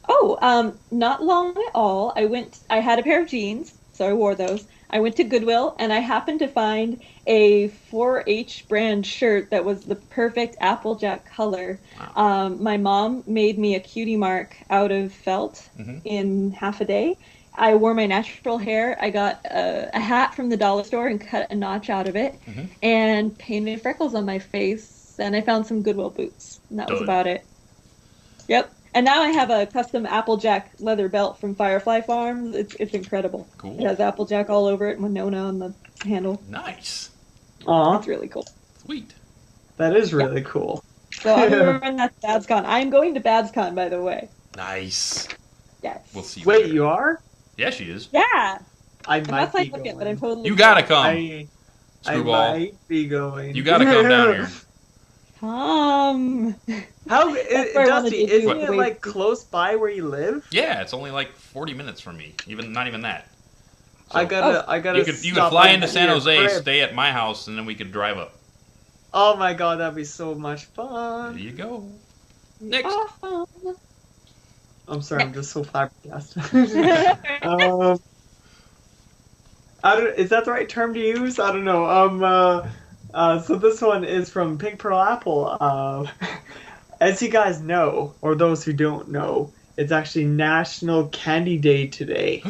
Oh, not long at all. I had a pair of jeans, so I wore those. I went to Goodwill, and I happened to find a 4-H brand shirt that was the perfect Applejack color.
Wow.
My mom made me a cutie mark out of felt in half a day. I wore my natural hair. I got a hat from the dollar store and cut a notch out of it, and painted freckles on my face, and I found some Goodwill boots, and that was
Done.
about it. Yep. And now I have a custom Applejack leather belt from Firefly Farms. It's incredible.
Cool.
It has Applejack all over it, Winona on the handle.
Nice.
Aw,
It's really cool.
Sweet.
that is really cool.
So I'm wearing that to BadsCon. I'm going to BadsCon, by the way.
Nice.
Yes.
We'll see you
Wait,
later.
you are?
Yeah, she is.
Yeah.
I
I'm not
might be
signed up yet,
going.
but I'm totally.
You gotta come.
I
Screwball.
might be going.
You gotta come down here.
How?
How,
That's where I wanted
Dusty,
to do
isn't it
away
like
from-
close by where you live?
Yeah, it's only like 40 minutes from me. Not even that.
I gotta
You could
stop
fly
in
into
at
San
your
Jose,
crib.
stay at my house, and then we could drive up.
Oh my god, that'd be so much
There
fun.
you go. Next.
Oh.
I'm sorry, I'm just so flabbergasted. Is that the right term to use? I don't know. So this one is from Pink Pearl Apple. As you guys know, or those who don't know, it's actually National Candy Day today.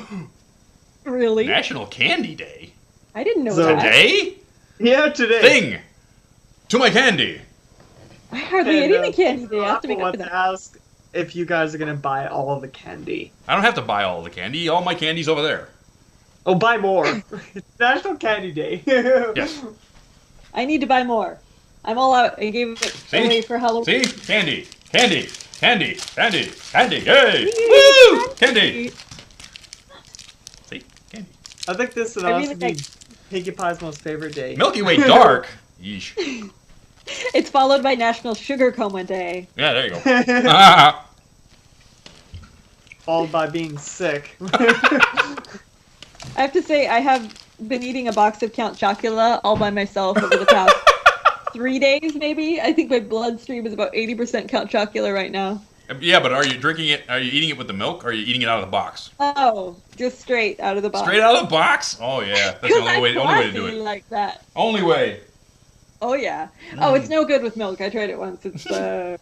Really?
National Candy Day?
I didn't know
So-
that.
Today?
Yeah, today.
Thing! To my candy!
I hardly ate any candy today. I have to make
Apple
up for
wants to
that.
ask if you guys are gonna buy all of the candy.
I don't have to buy all the candy. All my candy's over there.
Oh, buy more. It's National Candy Day.
Yes.
I need to buy more. I'm all out. I gave it away for Halloween.
See? Candy. Candy. Candy. Candy. Candy. Yay!
Yay,
Woo! Candy. See? Candy.
I think this would
I
also
really
be
like-
Pinkie Pie's most favorite day.
Milky Way Dark. Yeesh.
It's followed by National Sugar Coma Day.
Yeah, there you go.
Followed by being sick.
I have to say, I have been eating a box of Count Chocula all by myself over the past 3 days, maybe. I think my bloodstream is about 80% Count Chocula right now.
Yeah, but are you drinking it? Are you eating it with the milk? Or are you eating it out of the box?
Oh, just straight out of the box.
Straight out of the box? Oh yeah, that's the only way to do it.
Like that.
Only way.
Oh yeah. Oh, it's no good with milk. I tried it once. It's I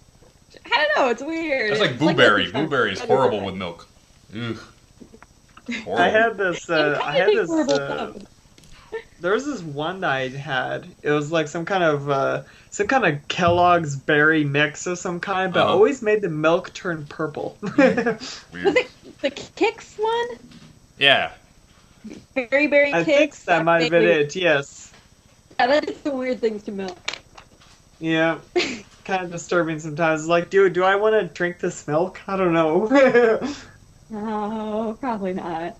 don't know. It's weird.
That's like
It's
blueberry.
Lucky Charms.
Blueberry is horrible with milk. Ugh. Horrible.
I had this.
I'm
I
trying
had
to think
this.
horrible stuff.
There was this one that I had. It was like some kind of Kellogg's berry mix of some kind, but
Uh-huh.
always made the milk turn purple.
Weird.
Was it the Kix one?
Yeah.
Berry
I
Kix.
think that might have been it. Yes.
Yeah, that is some weird things to milk.
Yeah. Kind of disturbing sometimes. Like, dude, do I want to drink this milk? I don't know.
Oh, probably not.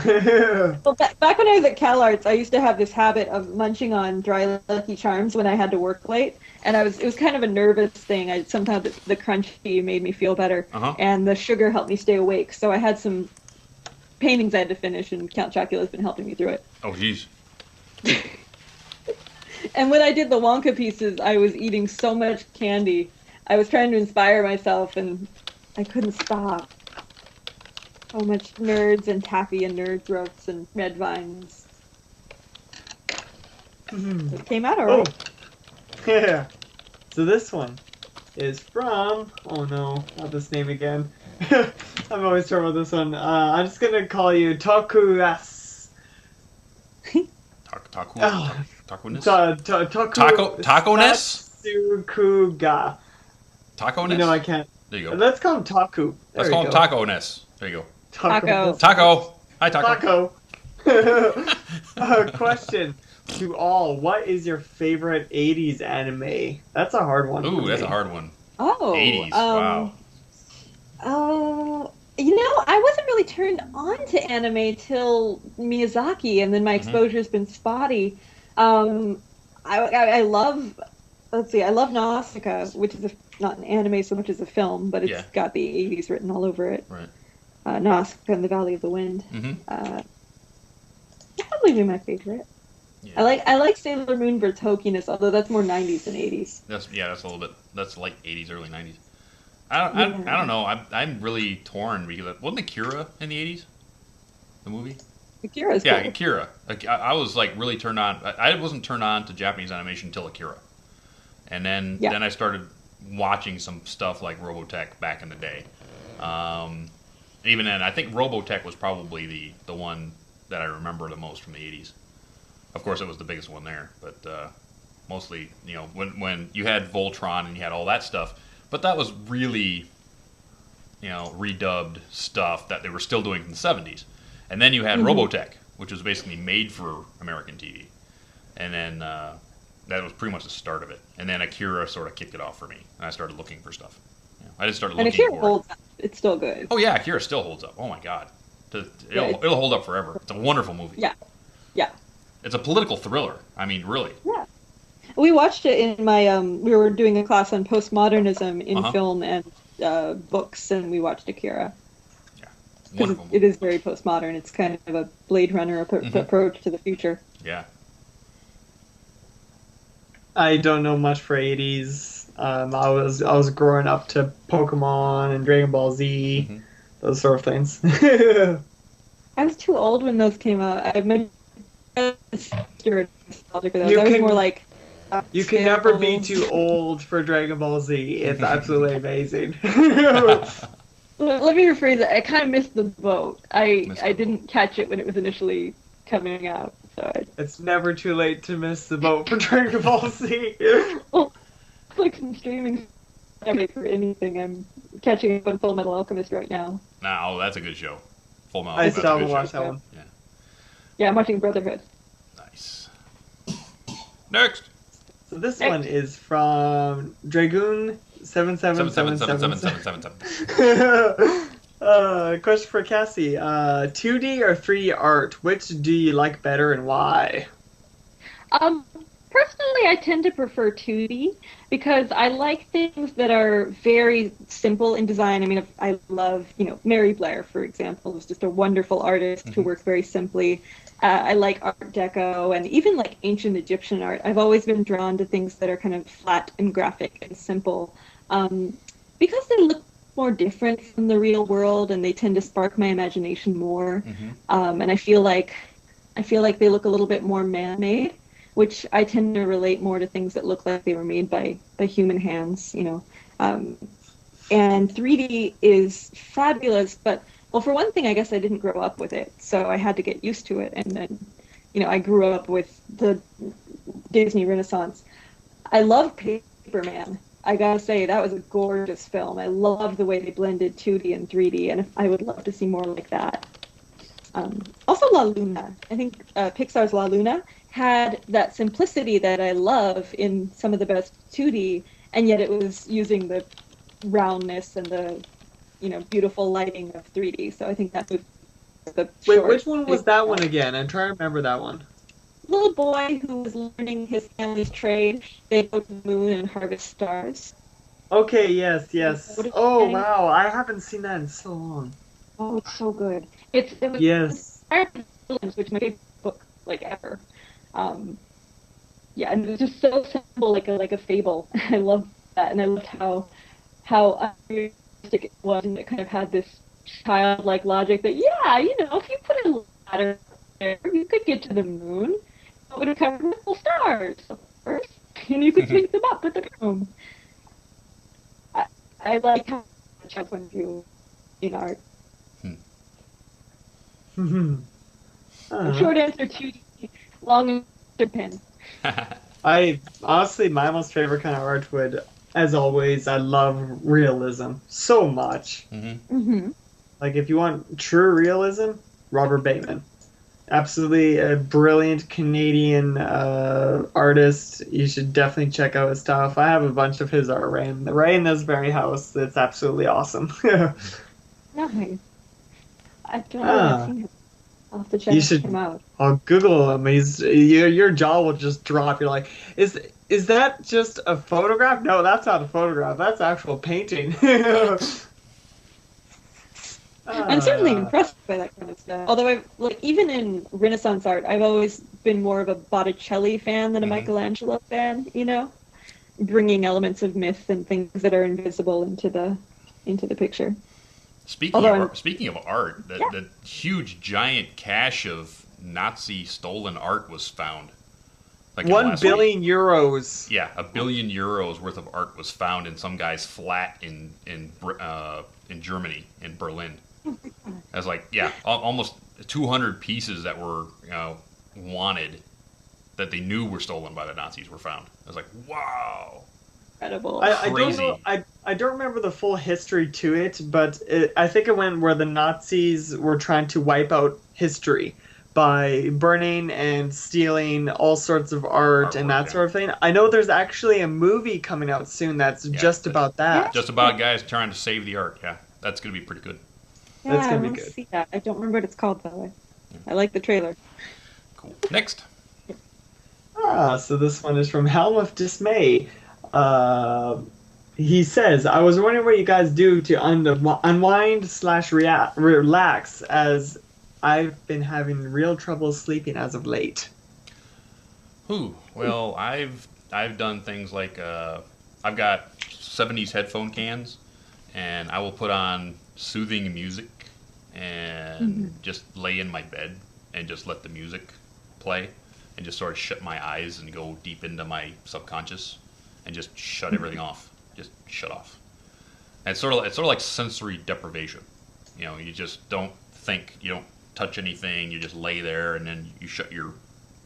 Well, back when I was at CalArts, I used to have this habit of munching on dry Lucky Charms when I had to work late, and it was kind of a nervous thing. Sometimes the crunchy made me feel better,
Uh-huh.
and the sugar helped me stay awake. So I had some paintings I had to finish, and Count Chocula's been helping me through it.
Oh jeez.
And when I did the Wonka pieces, I was eating so much candy. I was trying to inspire myself, and I couldn't stop. So much nerds and taffy and nerd throats and red vines. It came out
Oh.
alright.
Yeah. So this one is from. Oh no, not this name again. I'm always trouble with this one. I'm just gonna call you Tokuas.
Taco.
Oh.
Taco-ness? Taco-ness?
Tatsukuga.
Taco-ness?
You know I can't.
There you go.
Let's call him Taku.
Let's
There
call
we
him
go.
Taco-ness. There you go.
Taco.
Taco. Hi, Taco.
Question to all: what is your favorite '80s anime? That's a hard one.
Ooh,
for
that's
me.
a hard one.
Oh.
80s. Wow.
I wasn't really turned on to anime till Miyazaki, and then my exposure's been spotty. I love, I love Nausicaa, which is not an anime so much as a film, but it's got the 80s written all over it.
Right.
Nausicaa and the Valley of the Wind.
Mm-hmm.
Probably be my favorite.
Yeah.
I like Sailor Moon for its hokiness, although that's more 90s than 80s.
That's a little bit. That's like 80s, early 90s. I don't know. I'm really torn because wasn't Akira in the 80s? The movie.
Akira's
Yeah,
cool.
Akira. I was like really turned on. I wasn't turned on to Japanese animation until Akira, and then I started watching some stuff like Robotech back in the day. Even then, I think Robotech was probably the one that I remember the most from the 80s. Of course, it was the biggest one there, but mostly, when you had Voltron and you had all that stuff, but that was really, redubbed stuff that they were still doing in the 70s. And then you had Robotech, which was basically made for American TV. And then that was pretty much the start of it. And then Akira sort of kicked it off for me, and I started looking for stuff. I just started
And
looking
Akira
for it.
holds up. It's still good.
Oh yeah, Akira still holds up. Oh my god. It'll hold up forever. It's a wonderful movie.
Yeah. Yeah.
It's a political thriller. I mean, really.
Yeah. We watched it in my, we were doing a class on postmodernism in film and books, and we watched Akira.
Yeah. Wonderful movie.
It is very postmodern. It's kind of a Blade Runner approach to the future.
Yeah.
I don't know much for 80s. I was growing up to Pokemon and Dragon Ball Z, those sort of things.
I was too old when those came out. I meant nostalgic for those. I was more like.
You can never be too old for Dragon Ball Z. It's absolutely amazing.
Let me rephrase it. I kind of missed the boat. I didn't catch it when it was initially coming out. So
it's never too late to miss the boat for Dragon Ball Z.
Well, like some streaming for anything. I'm catching up on Full Metal Alchemist right now.
Oh, that's a good show. Full Metal
I
Alchemist.
still haven't watched that one.
Yeah, I'm watching Brotherhood.
Nice. Next.
So this one is from Dragoon 777777. Question for Cassie. 2D or 3D art, which do you like better and why?
Personally, I tend to prefer 2D because I like things that are very simple in design. I mean, I love, Mary Blair, for example, is just a wonderful artist who works very simply. I like Art Deco and even like ancient Egyptian art. I've always been drawn to things that are kind of flat and graphic and simple because they look more different from the real world and they tend to spark my imagination more. And I feel like they look a little bit more man-made, which I tend to relate more to things that look like they were made by human hands, And 3D is fabulous, but well, for one thing, I guess I didn't grow up with it, so I had to get used to it. And then, I grew up with the Disney Renaissance. I love Paperman. I gotta say, that was a gorgeous film. I love the way they blended 2D and 3D, and I would love to see more like that. Also, La Luna. I think Pixar's La Luna had that simplicity that I love in some of the best 2D, and yet it was using the roundness and the beautiful lighting of 3D. So I think that movie.
Wait, which one was that one again? I'm trying to remember that one.
Little boy who was learning his family's trade. They go to the moon and harvest stars.
Okay, yes. Oh, wow, I haven't seen that in so long.
Oh, it's so good. It was
yes.
Which is my favorite book, ever. Yeah, and it was just so simple, like a fable. I loved that, and I loved how unrealistic it was, and it kind of had this childlike logic that, if you put a ladder there, you could get to the moon. It would have covered with little stars, of course, and you could pick them up with the broom. I like how the child point of view in art. Short answer 2D, long answer pen.
I honestly, my most favorite kind of art would, as always, I love realism so much. Like, if you want true realism, Robert Bateman. Absolutely a brilliant Canadian artist. You should definitely check out his stuff. I have a bunch of his art right in this very house. It's absolutely awesome.
Nice. I don't know. I've seen him. I'll have to check him out.
I'll Google him. Your jaw will just drop. You're like, is that just a photograph? No, that's not a photograph. That's actual painting.
I'm certainly impressed by that kind of stuff. Although, even in Renaissance art, I've always been more of a Botticelli fan than a Michelangelo fan. Bringing elements of myth and things that are invisible into the picture.
Speaking of art, that huge giant cache of Nazi stolen art was found. Like
1 billion euros.
Yeah, €1 billion worth of art was found in some guy's flat in Germany, in Berlin. As almost 200 pieces that were wanted, that they knew were stolen by the Nazis, were found. I was like, wow.
Incredible.
I don't know. I don't remember the full history to it, but I think it went where the Nazis were trying to wipe out history by burning and stealing all sorts of art and that sort of thing. I know there's actually a movie coming out soon that's just about that.
Just about guys trying to save the art. Yeah, that's going to be pretty good.
Yeah,
That's
I
gonna be
want to
good.
see that. I don't remember what it's called though. I like the trailer.
Cool. Next.
So this one is from Helm of Dismay. He says, I was wondering what you guys do to unwind slash relax, as I've been having real trouble sleeping as of late.
Ooh, well, I've done things like I've got 70s headphone cans, and I will put on soothing music and just lay in my bed and just let the music play and just sort of shut my eyes and go deep into my subconscious and just shut everything off. Just shut off. And it's sort of like sensory deprivation. You know, you just don't think, you don't touch anything, you just lay there and then you shut your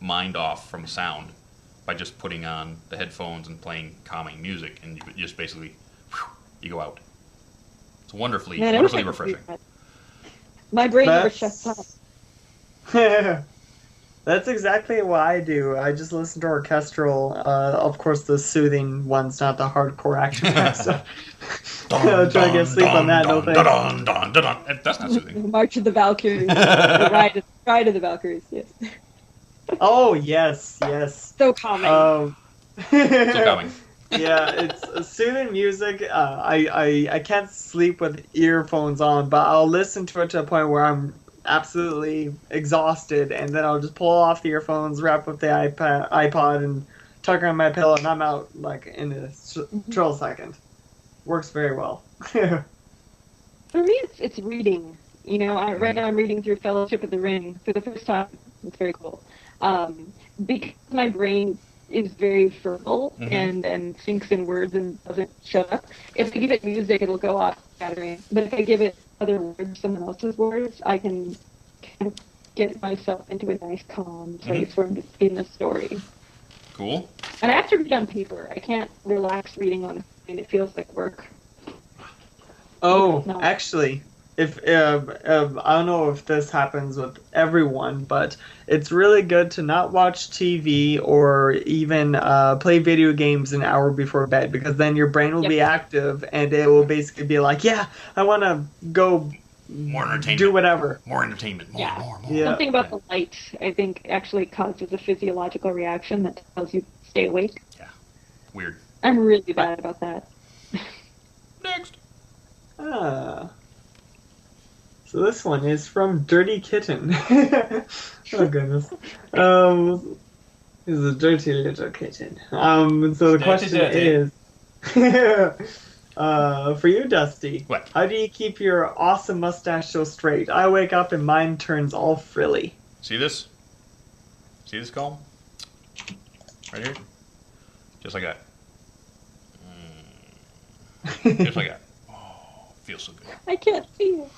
mind off from sound by just putting on the headphones and playing calming music, and you just basically you go out. It's wonderfully refreshing.
My brain never shuts off.
That's exactly what I do. I just listen to orchestral, of course the soothing ones, not the hardcore action pack stuff. Try to get sleep on that, no thanks.
That's not soothing.
March of the Valkyries. The Ride of the Valkyries, yes.
Oh, yes.
So calming.
So calming.
Yeah, it's soothing music. I can't sleep with earphones on, but I'll listen to it to a point where I'm absolutely exhausted, and then I'll just pull off the earphones, wrap up the iPod, and tuck around my pillow, and I'm out like in a trill second. Works very well.
For me, it's reading. You know, right now I'm reading through Fellowship of the Ring for the first time. It's very cool. Because my brain is very verbal and thinks in words and doesn't shut up. If I give it music, it'll go off scattering. But if I give it other words, someone else's words, I can kind of get myself into a nice calm place where I'm just in the story.
Cool.
And I have to read on paper. I can't relax reading on a screen. It feels like work.
Oh,
No.
actually, if I don't know if this happens with everyone, but it's really good to not watch TV or even play video games an hour before bed, because then your brain will be active and it will basically be like, yeah, I want to go
More entertainment.
do whatever.
More entertainment. More.
Yeah.
Something about the light, I think, actually causes a physiological reaction that tells you to stay awake.
Yeah. Weird.
I'm really bad about that.
Next.
So this one is from Dirty Kitten. Oh goodness. He's a dirty little kitten. So the question is, for you, Dusty.
What?
How do you keep your awesome mustache so straight? I wake up and mine turns all frilly.
See this? See this comb? Right here? Just like that. Just like that. Oh, feels so good.
I can't see it.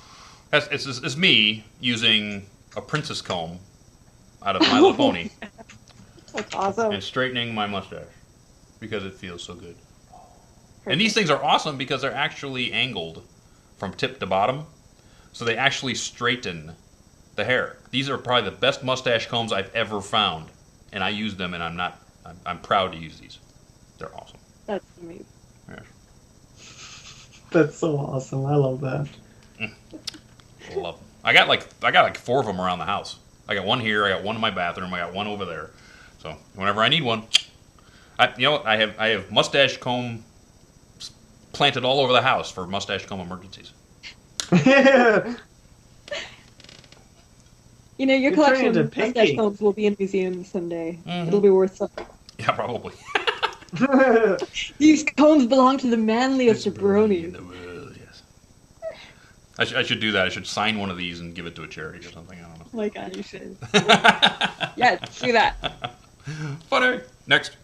It's me using a princess comb out of My Little Pony
That's awesome.
and straightening my mustache because it feels so good. And these things are awesome because they're actually angled from tip to bottom, so they actually straighten the hair. These are probably the best mustache combs I've ever found, and I use them, and I'm proud to use these. They're awesome.
That's amazing.
Yes.
That's so awesome. I love that.
Love them. I got like 4 of them around the house. I got one here. I got one in my bathroom. I got one over there. So whenever I need one, I have mustache comb planted all over the house for mustache comb emergencies.
You know, your
You're
collection
turning
of
into Pinky.
mustache combs will be in a museum someday. It'll be worth something.
Yeah, probably.
These combs belong to the manliest of
In
Brony.
the world, yes. I should do that. I should sign one of these and give it to a charity or something. I don't know.
Oh my god, you should. Yeah, do that.
Funny. Next.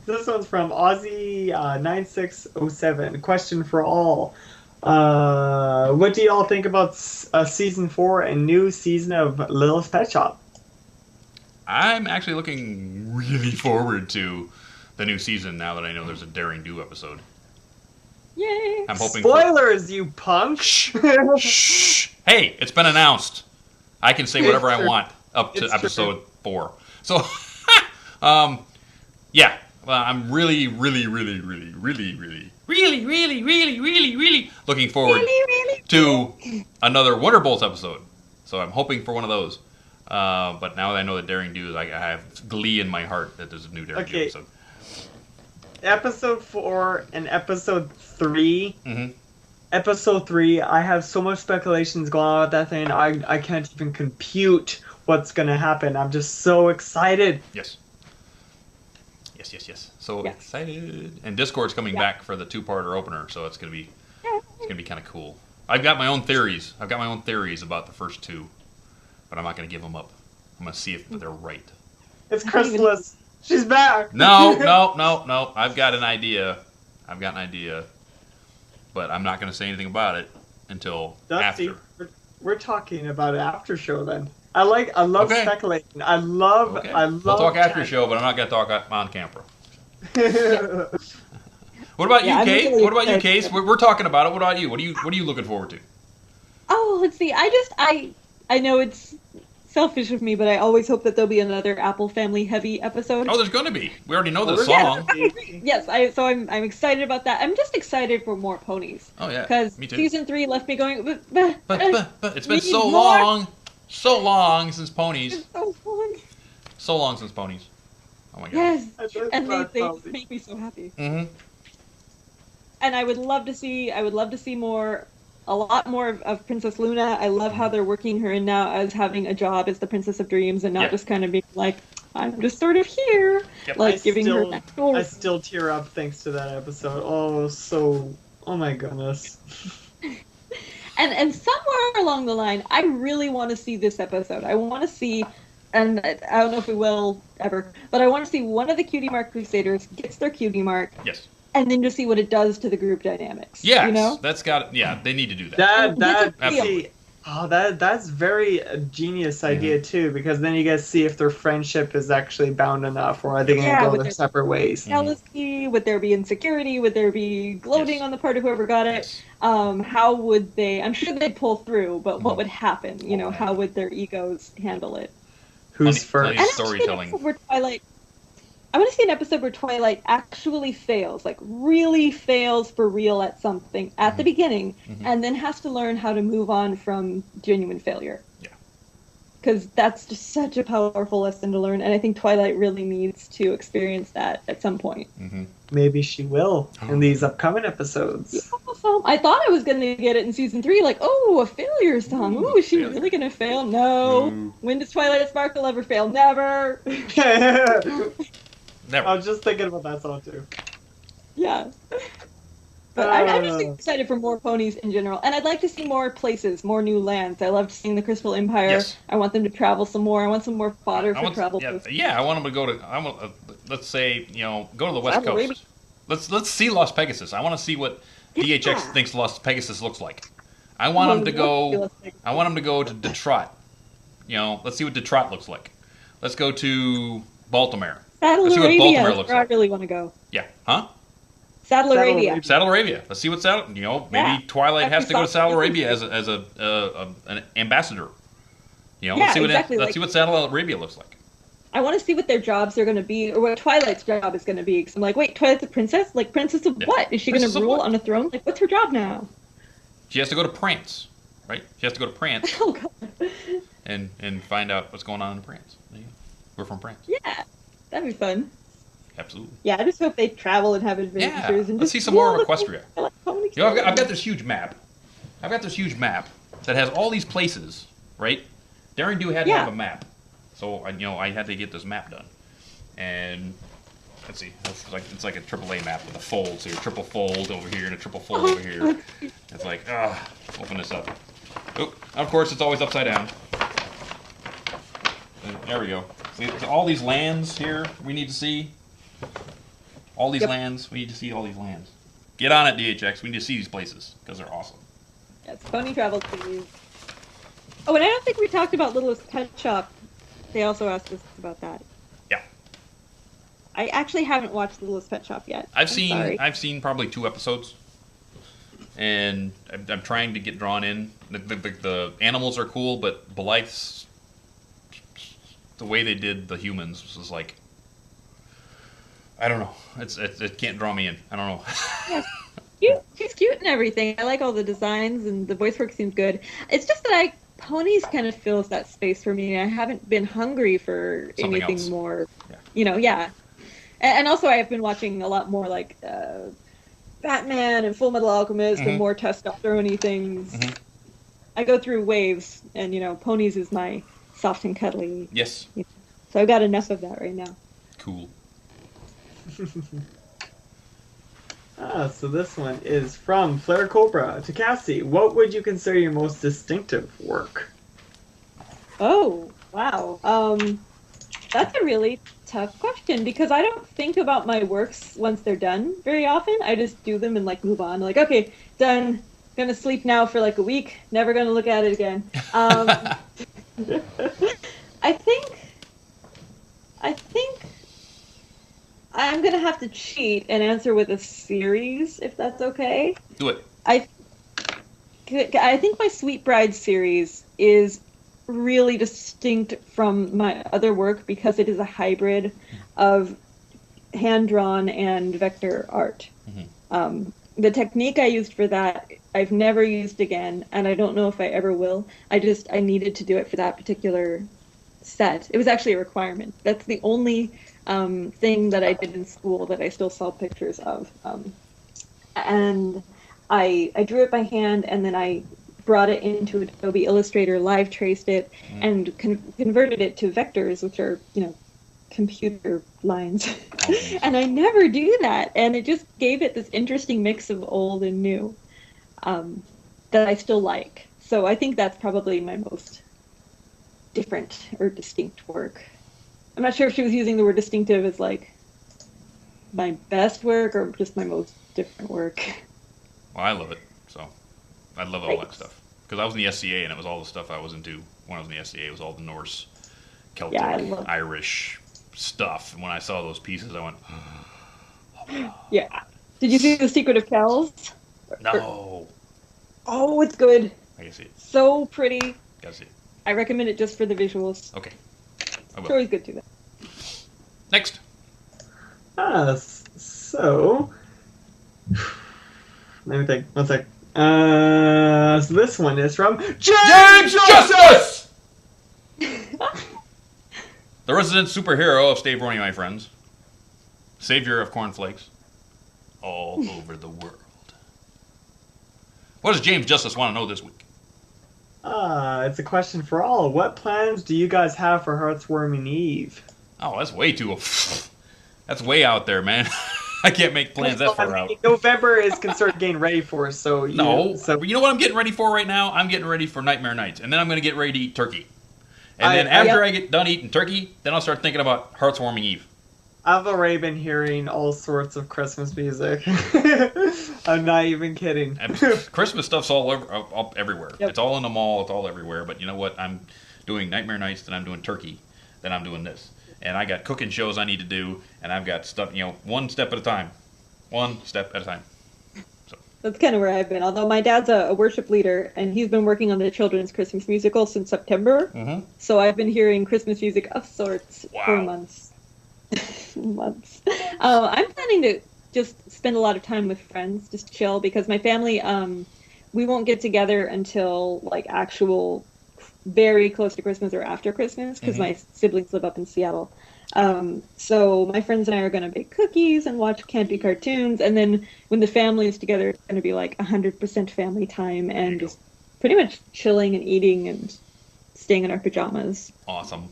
This one's from Aussie9607. Question for all. What do y'all think about season 4 and new season of Littlest Pet Shop?
I'm actually looking really forward to the new season now that I know there's a Daring Do episode.
Yay!
I'm hoping.
Spoilers, you punk!
Shh! Hey, it's been announced. I can say whatever I want up to
It's
episode 4. So, yeah. Well, I'm really looking forward to another Wonder Bolts episode. So I'm hoping for one of those. But now that I know that Daring Do, I have glee in my heart that there's a new Daring Do episode.
Episode 4 and episode 3.
Mm-hmm.
Episode 3, I have so much speculations going on with that thing. I can't even compute what's going to happen. I'm just so excited.
Yes. So excited. And Discord's coming back for the 2-parter opener, so it's going to be kind of cool. I've got my own theories. About the first 2, but I'm not going to give them up. I'm going to see if they're right.
It's Chrysalis. She's back.
No. I've got an idea. But I'm not going to say anything about it until
Dusty,
after.
We're talking about an after show then. I love speculating. I love.
We'll talk after show, but I'm not going to talk on camera. What about you, Kate? What about you, Case? We're talking about it. What about you? What are you looking forward to?
Oh, let's see. I know it's selfish of me, but I always hope that there'll be another Apple Family heavy episode.
Oh, there's going to be. We already know the song.
Yes, so I'm excited about that. I'm just excited for more ponies.
Oh yeah,
because
me too.
Season 3 left me going.
But it's been so long since ponies.
It's so long.
So long since ponies. Oh my god.
Yes, and they just make me so happy.
Mm-hmm.
And I would love to see a lot more of Princess Luna. I love how they're working her in now as having a job as the Princess of Dreams and not just kind of being like, I'm just sort of here.
Yep.
Like giving her an actual...
I still tear up thanks to that episode. Oh my goodness.
And somewhere along the line, I really want to see this episode. I want to see, and I don't know if we will ever, but I want to see one of the Cutie Mark Crusaders gets their Cutie Mark.
Yes.
And then just see what it does to the group dynamics.
Yes,
you know?
they need to do that.
That's very genius idea too, because then you get to see if their friendship is actually bound enough, or are they going to go their separate ways.
Jealousy, would there be insecurity? Would there be gloating on the part of whoever got it?
Yes.
How would they? I'm sure they'd pull through, but what would happen? You know, how would their egos handle it?
Who's first?
And storytelling.
I want to see an episode where Twilight actually fails, like really fails for real at something at the beginning, and then has to learn how to move on from genuine failure.
Yeah.
Because that's just such a powerful lesson to learn, and I think Twilight really needs to experience that at some point.
Mm-hmm.
Maybe she will in these upcoming episodes.
Yeah, I thought I was going to get it in season 3, like, a failure song. Ooh, is she really going to fail? No. When does Twilight Sparkle ever fail? Never.
Never.
I was just thinking about that song too.
Yeah. But I'm just excited for more ponies in general. And I'd like to see more places, more new lands. I loved seeing the Crystal Empire.
Yes.
I want them to travel some more. I want some more fodder for travel.
I want them to go to, let's say, go to the West Coast. Let's see Las Pegasus. I want to see what DHX thinks Las Pegasus looks like. I want them to go to Detroit. Let's see what Detroit looks like. Let's go to Baltimore.
Saddle Arabia is where I really want to go.
Yeah. Huh?
Saddle Arabia.
Saddle Arabia. Let's see what maybe Twilight has to go to Saddle Arabia as an ambassador. Let's see what Saddle Arabia looks like.
I want to see what their jobs are going to be, or what Twilight's job is going to be. Because I'm like, wait, Twilight's a princess? Like, princess of what? Is she going to rule on a throne? Like, what's her job now?
She has to go to France, right? She has to go to France.
Oh, God.
And find out what's going on in France. We're from France.
Yeah. That'd be fun.
Absolutely.
Yeah, I just hope they travel and have adventures.
Yeah,
and
let's see some more of Equestria. I've got this huge map. That has all these places, right? Daring Do had to have a map. So, I had to get this map done. And, let's see, it's like a AAA map with a fold. So, you're triple fold over here and a triple fold over here. It's like, open this up. Oh, of course, it's always upside down. And there we go. See, all these lands here we need to see. All these lands. We need to see all these lands. Get on it, DHX. We need to see these places because they're awesome.
Yes, pony travel, please. Oh, and I don't think we talked about Littlest Pet Shop. They also asked us about that.
Yeah.
I actually haven't watched Littlest Pet Shop yet.
I've seen probably 2 episodes, and I'm trying to get drawn in. The animals are cool, but Blythe's, the way they did the humans was like, I don't know. It can't draw me in. I don't know.
Yeah, she's cute and everything. I like all the designs, and the voice work seems good. It's just that ponies kind of fills that space for me. I haven't been hungry for
Something
anything
else.
more.
Yeah.
Yeah. And also, I have been watching a lot more like Batman and Full Metal Alchemist and more testosterone-y things. I go through waves, and ponies is my soft and cuddly.
Yes.
So I've got enough of that right now.
Cool.
So this one is from Flare Cobra to Cassie. What would you consider your most distinctive work?
Oh, wow. That's a really tough question because I don't think about my works once they're done very often. I just do them and move on. Okay, done. Gonna sleep now for a week. Never gonna look at it again. I think I'm gonna have to cheat and answer with a series, if that's okay.
Do it.
I think my Sweet Bride series is really distinct from my other work because it is a hybrid of hand-drawn and vector art. The technique I used for that, I've never used again, and I don't know if I ever will. I needed to do it for that particular set. It was actually a requirement. That's the only thing that I did in school that I still saw pictures of. And I drew it by hand, and then I brought it into Adobe Illustrator, live traced it, and converted it to vectors, which are, computer lines. And I never do that. And it just gave it this interesting mix of old and new that I still like. So I think that's probably my most different or distinct work. I'm not sure if she was using the word distinctive as my best work or just my most different work.
Well, I love it. So I love all that stuff. Because I was in the SCA, and it was all the stuff I was into when I was in the SCA. It was all the Norse, Celtic, Irish stuff. And when I saw those pieces, I went, oh.
Yeah. Did you see The Secret of Kells?
No.
Oh, it's good.
I can see it.
So pretty.
Gotta see it.
I recommend it just for the visuals.
Okay. I will.
Story's good too, though.
Next.
So let me think. One sec. So this one is from James
Justice! The resident superhero of Stay Brony, my friends. Savior of cornflakes. All over the world. What does James Justice want to know this week?
It's a question for all. What plans do you guys have for Hearthwarming Eve?
Oh, that's way too... That's way out there, man. I can't make plans that far out.
November is considered getting ready for, so...
You know what I'm getting ready for right now? I'm getting ready for Nightmare Nights, and then I'm going to get ready to eat turkey. And then after I get done eating turkey, then I'll start thinking about Hearthwarming Eve.
I've already been hearing all sorts of Christmas music. I'm not even kidding.
Christmas stuff's all everywhere. Yep. It's all in the mall. It's all everywhere. But you know what? I'm doing Nightmare Nights, then I'm doing turkey, then I'm doing this. And I got cooking shows I need to do, and I've got stuff, one step at a time. One step at a time. So.
That's kind of where I've been. Although my dad's a worship leader, and he's been working on the children's Christmas musical since September. Mm-hmm. So I've been hearing Christmas music of sorts for months. I'm planning to just spend a lot of time with friends, just chill, because my family, we won't get together until actual very close to Christmas or after Christmas, because my siblings live up in Seattle. So my friends and I are going to bake cookies and watch campy cartoons, and then when the family is together, it's going to be 100% family time and just pretty much chilling and eating and staying in our pajamas.
Awesome.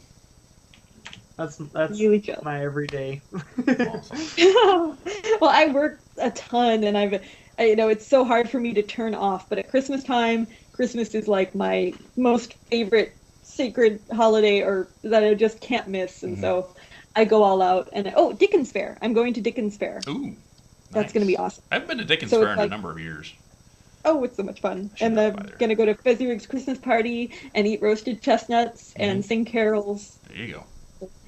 That's
really chill.
My everyday.
Awesome.
Well, I work a ton, and it's so hard for me to turn off. But at Christmas time, Christmas is my most favorite sacred holiday, or that I just can't miss. And so I go all out. And Dickens Fair! I'm going to Dickens Fair.
Ooh,
that's going to be awesome.
I've been to Dickens Fair in a number of years.
Oh, it's so much fun. And I'm going to go to Fezziwig's Christmas party and eat roasted chestnuts and sing carols.
There you go.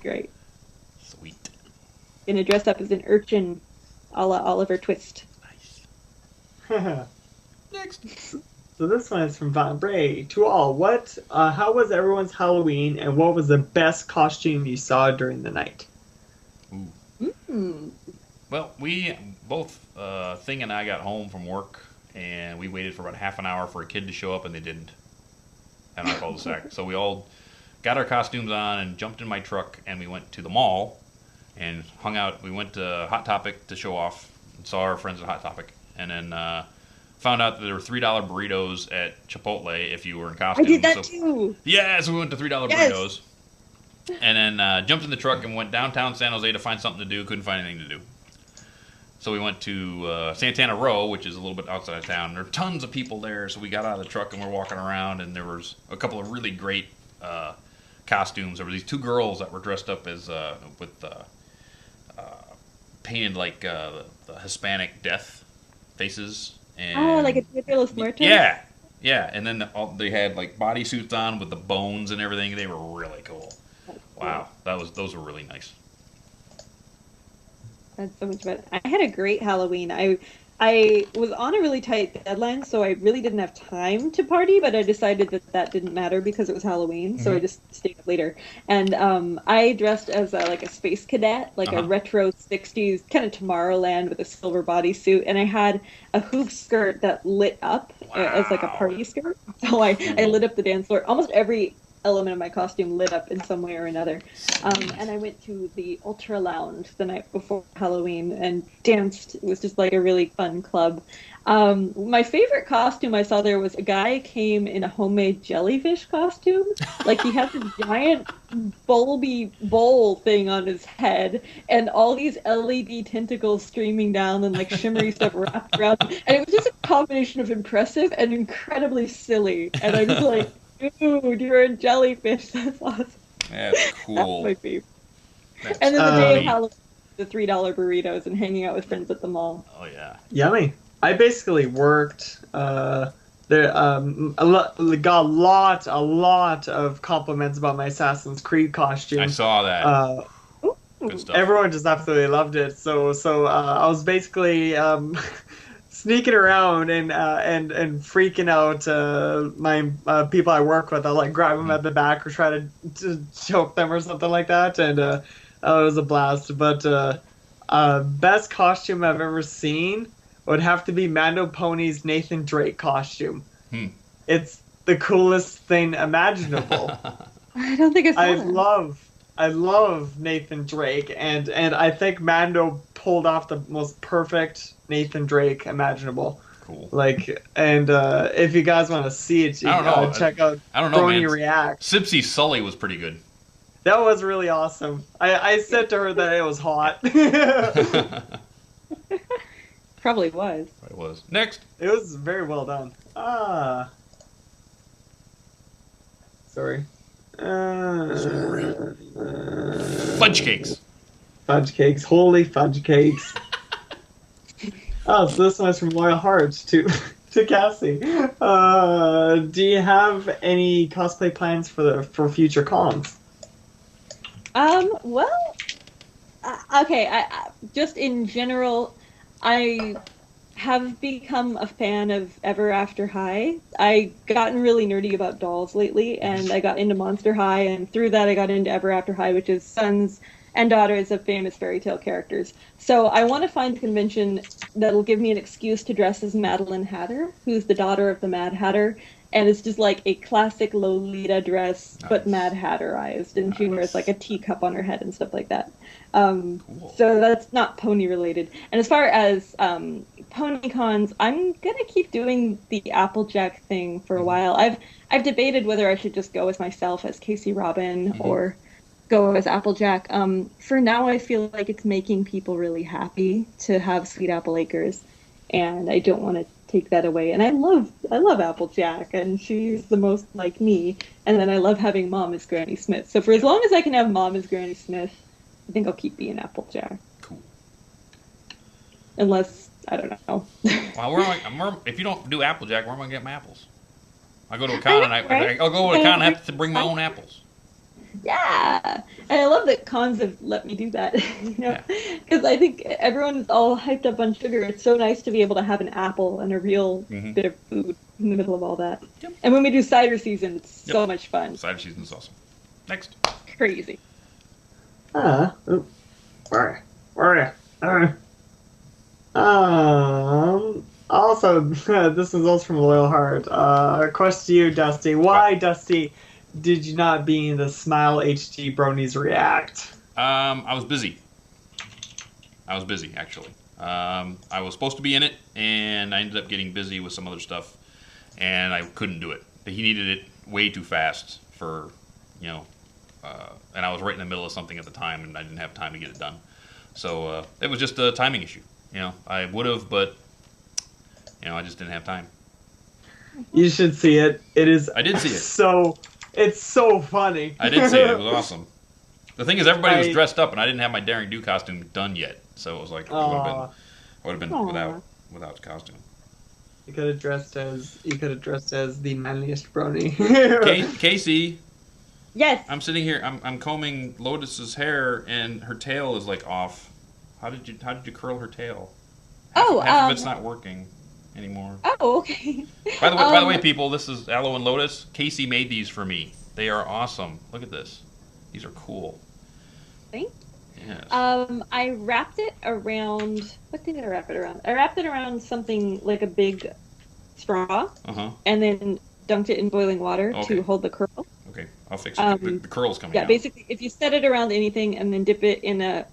Great.
Sweet.
Gonna dress up as an urchin a la Oliver Twist.
Nice. Next.
So this one is from Von Bray. To all, how was everyone's Halloween, and what was the best costume you saw during the night?
Ooh. Well, we both, Thing and I got home from work and we waited for about half an hour for a kid to show up, and they didn't. And I cul-de-sac. So we all got our costumes on and jumped in my truck, and we went to the mall and hung out. We went to Hot Topic to show off and saw our friends at Hot Topic, and then found out that there were $3 burritos at Chipotle if you were in costume.
I did that too.
Yeah, so we went to $3 burritos. And then jumped in the truck and went downtown San Jose to find something to do. Couldn't find anything to do. So we went to Santana Row, which is a little bit outside of town. There were tons of people there, so we got out of the truck and we're walking around, and there was a couple of really great costumes. There were these two girls that were dressed up as with painted like the Hispanic death faces. And,
like a Dia de los Muertos?
Yeah. And then they had like bodysuits on with the bones and everything. They were really cool. Wow, those were really nice.
That's so much fun. I had a great Halloween. I was on a really tight deadline, so I really didn't have time to party, but I decided that didn't matter because it was Halloween, so I just stayed up later. And I dressed as like a space cadet, like a retro 60s, kind of Tomorrowland with a silver bodysuit, and I had a hoop skirt that lit up as like a party skirt. So I lit up the dance floor. Almost every element of my costume lit up in some way or another. And I went to the Ultra Lounge the night before Halloween and danced. It was just like a really fun club. My favorite costume I saw there was a guy came in a homemade jellyfish costume. Like he had this giant bulby bowl thing on his head and all these LED tentacles streaming down and like shimmery stuff wrapped around. And it was just a combination of impressive and incredibly silly. And I was like, dude, you're a jellyfish. That's awesome.
That's cool.
That's my favorite. And then the day of Halloween, the $3 burritos and hanging out with friends at the mall.
Oh yeah.
Yummy. I basically worked. Got a lot of compliments about my Assassin's Creed costume.
I saw that. Good stuff.
Everyone just absolutely loved it. So I was basically sneaking around and freaking out my people I work with. I'll like grab them at the back or try to choke them or something like that, and it was a blast. But best costume I've ever seen would have to be Mando Pony's Nathan Drake costume. It's the coolest thing imaginable.
I don't think
I love Nathan Drake, and I think Mando pulled off the most perfect Nathan Drake imaginable.
Cool.
Like, and if you guys want to see it, check out Brony React.
Sipsy Sully was pretty good.
That was really awesome. I said to her that it was hot.
Probably was.
It was. Next.
It was very well done. Sorry.
Fudge cakes.
Fudge cakes. Holy fudge cakes. Oh, so this one's from Loyal Hearts to Cassie. Do you have any cosplay plans for future cons?
Well, okay. I just in general, I have become a fan of Ever After High. I gotten really nerdy about dolls lately, and I got into Monster High, and through that I got into Ever After High, which is sons and daughters of famous fairy tale characters. So I want to find a convention that'll give me an excuse to dress as Madeline Hatter, who's the daughter of the Mad Hatter, and it's just like a classic Lolita dress, but Mad Hatterized, and she wears like a teacup on her head and stuff like that. Cool. So that's not pony related. And as far as pony cons, I'm gonna keep doing the Applejack thing for a while. I've debated whether I should just go as myself as Casey Robin or go as Applejack. For now, I feel like it's making people really happy to have Sweet Apple Acres, and I don't want to take that away. And I love Applejack, and she's the most like me. And then I love having Mom as Granny Smith. So for as long as I can have Mom as Granny Smith, I think I'll keep being Applejack.
Cool.
Unless, I don't know.
Well, if you don't do Applejack, where am I going to get my apples? I go to a con I'll go to a con and have to bring my own apples.
Yeah, and I love that cons have let me do that, because I think everyone's all hyped up on sugar. It's so nice to be able to have an apple and a real bit of food in the middle of all that. Yep. And when we do cider season, it's so much fun.
Cider season is awesome. Next.
Crazy.
I'll also this is also from Loyal Heart. A question to you, Dusty. Why, Dusty, did you not be in the Smile HD Bronies React?
I was busy. Actually. I was supposed to be in it, and I ended up getting busy with some other stuff, and I couldn't do it. He needed it way too fast for, and I was right in the middle of something at the time, and I didn't have time to get it done. So it was just a timing issue. I would have, but I just didn't have time.
You should see it. It is.
I did see it.
It's so funny.
I did see it. It was awesome. The thing is, everybody was dressed up, and I didn't have my Daring Do costume done yet. So it was like, I would have been without costume.
You could have dressed as the manliest Brony.
Casey.
Yes.
I'm sitting here. I'm combing Lotus's hair, and her tail is like off. How did you curl her tail? Half of it's not working anymore.
Oh, okay.
By the way, people, this is Aloe and Lotus. Casey made these for me. They are awesome. Look at this. These are cool.
Thanks.
Yes.
I wrapped it around. What did I wrap it around? I wrapped it around something like a big straw, and then dunked it in boiling water to hold the curl.
Okay, I'll fix it. The curl's coming out.
Yeah, basically, if you set it around anything and then dip it in a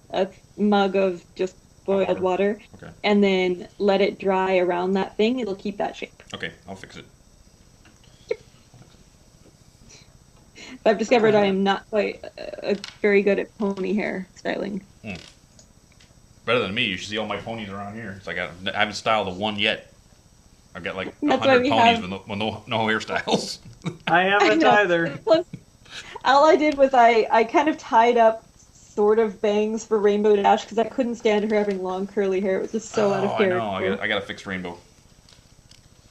mug of just boiled water, and then let it dry around that thing, it'll keep that shape.
Okay, I'll fix it.
I've discovered I am not quite very good at pony hair styling.
Better than me. You should see all my ponies around here. It's like I haven't styled a one yet. I've got like 100 ponies with no hairstyles.
I haven't either.
All I did was I kind of tied up sort of bangs for Rainbow Dash because I couldn't stand her having long curly hair. It was just so out of character.
I know. I gotta fix Rainbow.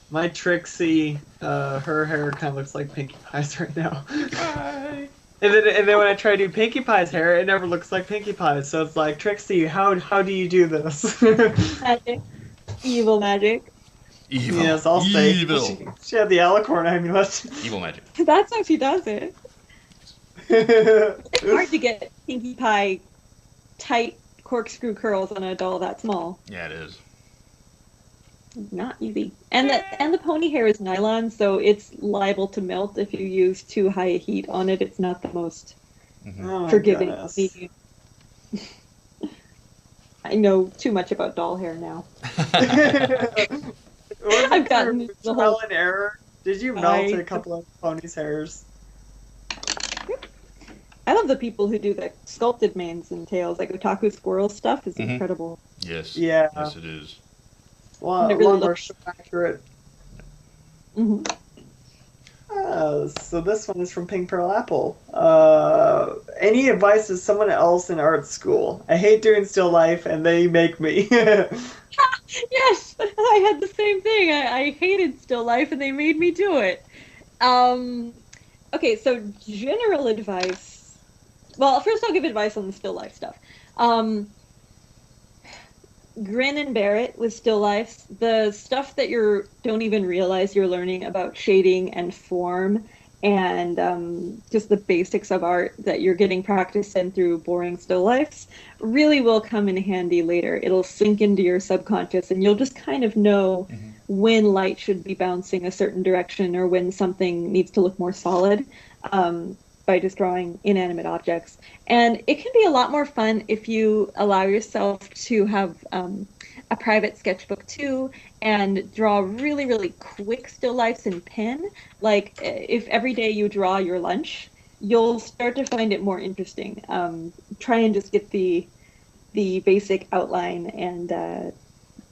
My Trixie, her hair kind of looks like Pinkie Pie's right now.
Bye.
And then when I try to do Pinkie Pie's hair, it never looks like Pinkie Pie's. So it's like, Trixie, how do you do this?
Magic. Evil magic.
Evil.
Yes, I'll say.
Evil.
She had the alicorn amulet.
Evil magic.
That's how she does it. It's hard to get Pinkie Pie tight corkscrew curls on a doll that small.
Yeah, it is.
Not easy. And the pony hair is nylon, so it's liable to melt if you use too high a heat on it. It's not the most forgiving medium. I know too much about doll hair now. I've gotten the whole
error. Did you melt a couple of ponies' hairs?
I love the people who do the sculpted manes and tails, like Otaku Squirrel stuff is incredible.
Yes.
Yeah.
Yes, it is.
Well,
really
more accurate.
Mm-hmm.
So this one is from Pink Pearl Apple. Any advice to someone else in art school? I hate doing still life, and they make me.
Yes, I had the same thing. I hated still life, and they made me do it. Okay, so general advice. Well, first I'll give advice on the still life stuff. Grin and bear it with still lifes. The stuff that you don't even realize you're learning about shading and form and just the basics of art that you're getting practice in through boring still lifes really will come in handy later. It'll sink into your subconscious and you'll just kind of know when light should be bouncing a certain direction or when something needs to look more solid. By just drawing inanimate objects. And it can be a lot more fun if you allow yourself to have a private sketchbook too and draw really, really quick still lifes in pen. Like if every day you draw your lunch, you'll start to find it more interesting. Try and just get the basic outline and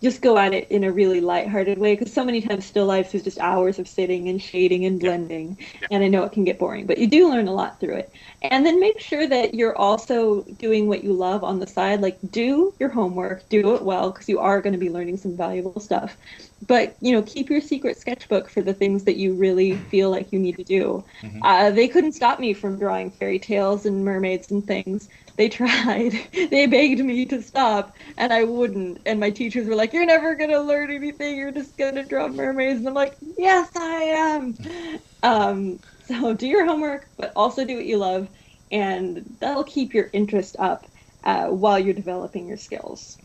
just go at it in a really lighthearted way, because so many times still lifes is just hours of sitting and shading and blending, and I know it can get boring, but you do learn a lot through it. And then make sure that you're also doing what you love on the side, like do your homework, do it well, because you are going to be learning some valuable stuff. But, keep your secret sketchbook for the things that you really feel like you need to do. They couldn't stop me from drawing fairy tales and mermaids and things. They tried. They begged me to stop, and I wouldn't. And my teachers were like, "You're never going to learn anything. You're just going to draw mermaids." And I'm like, "Yes, I am." So do your homework, but also do what you love, and that'll keep your interest up while you're developing your skills.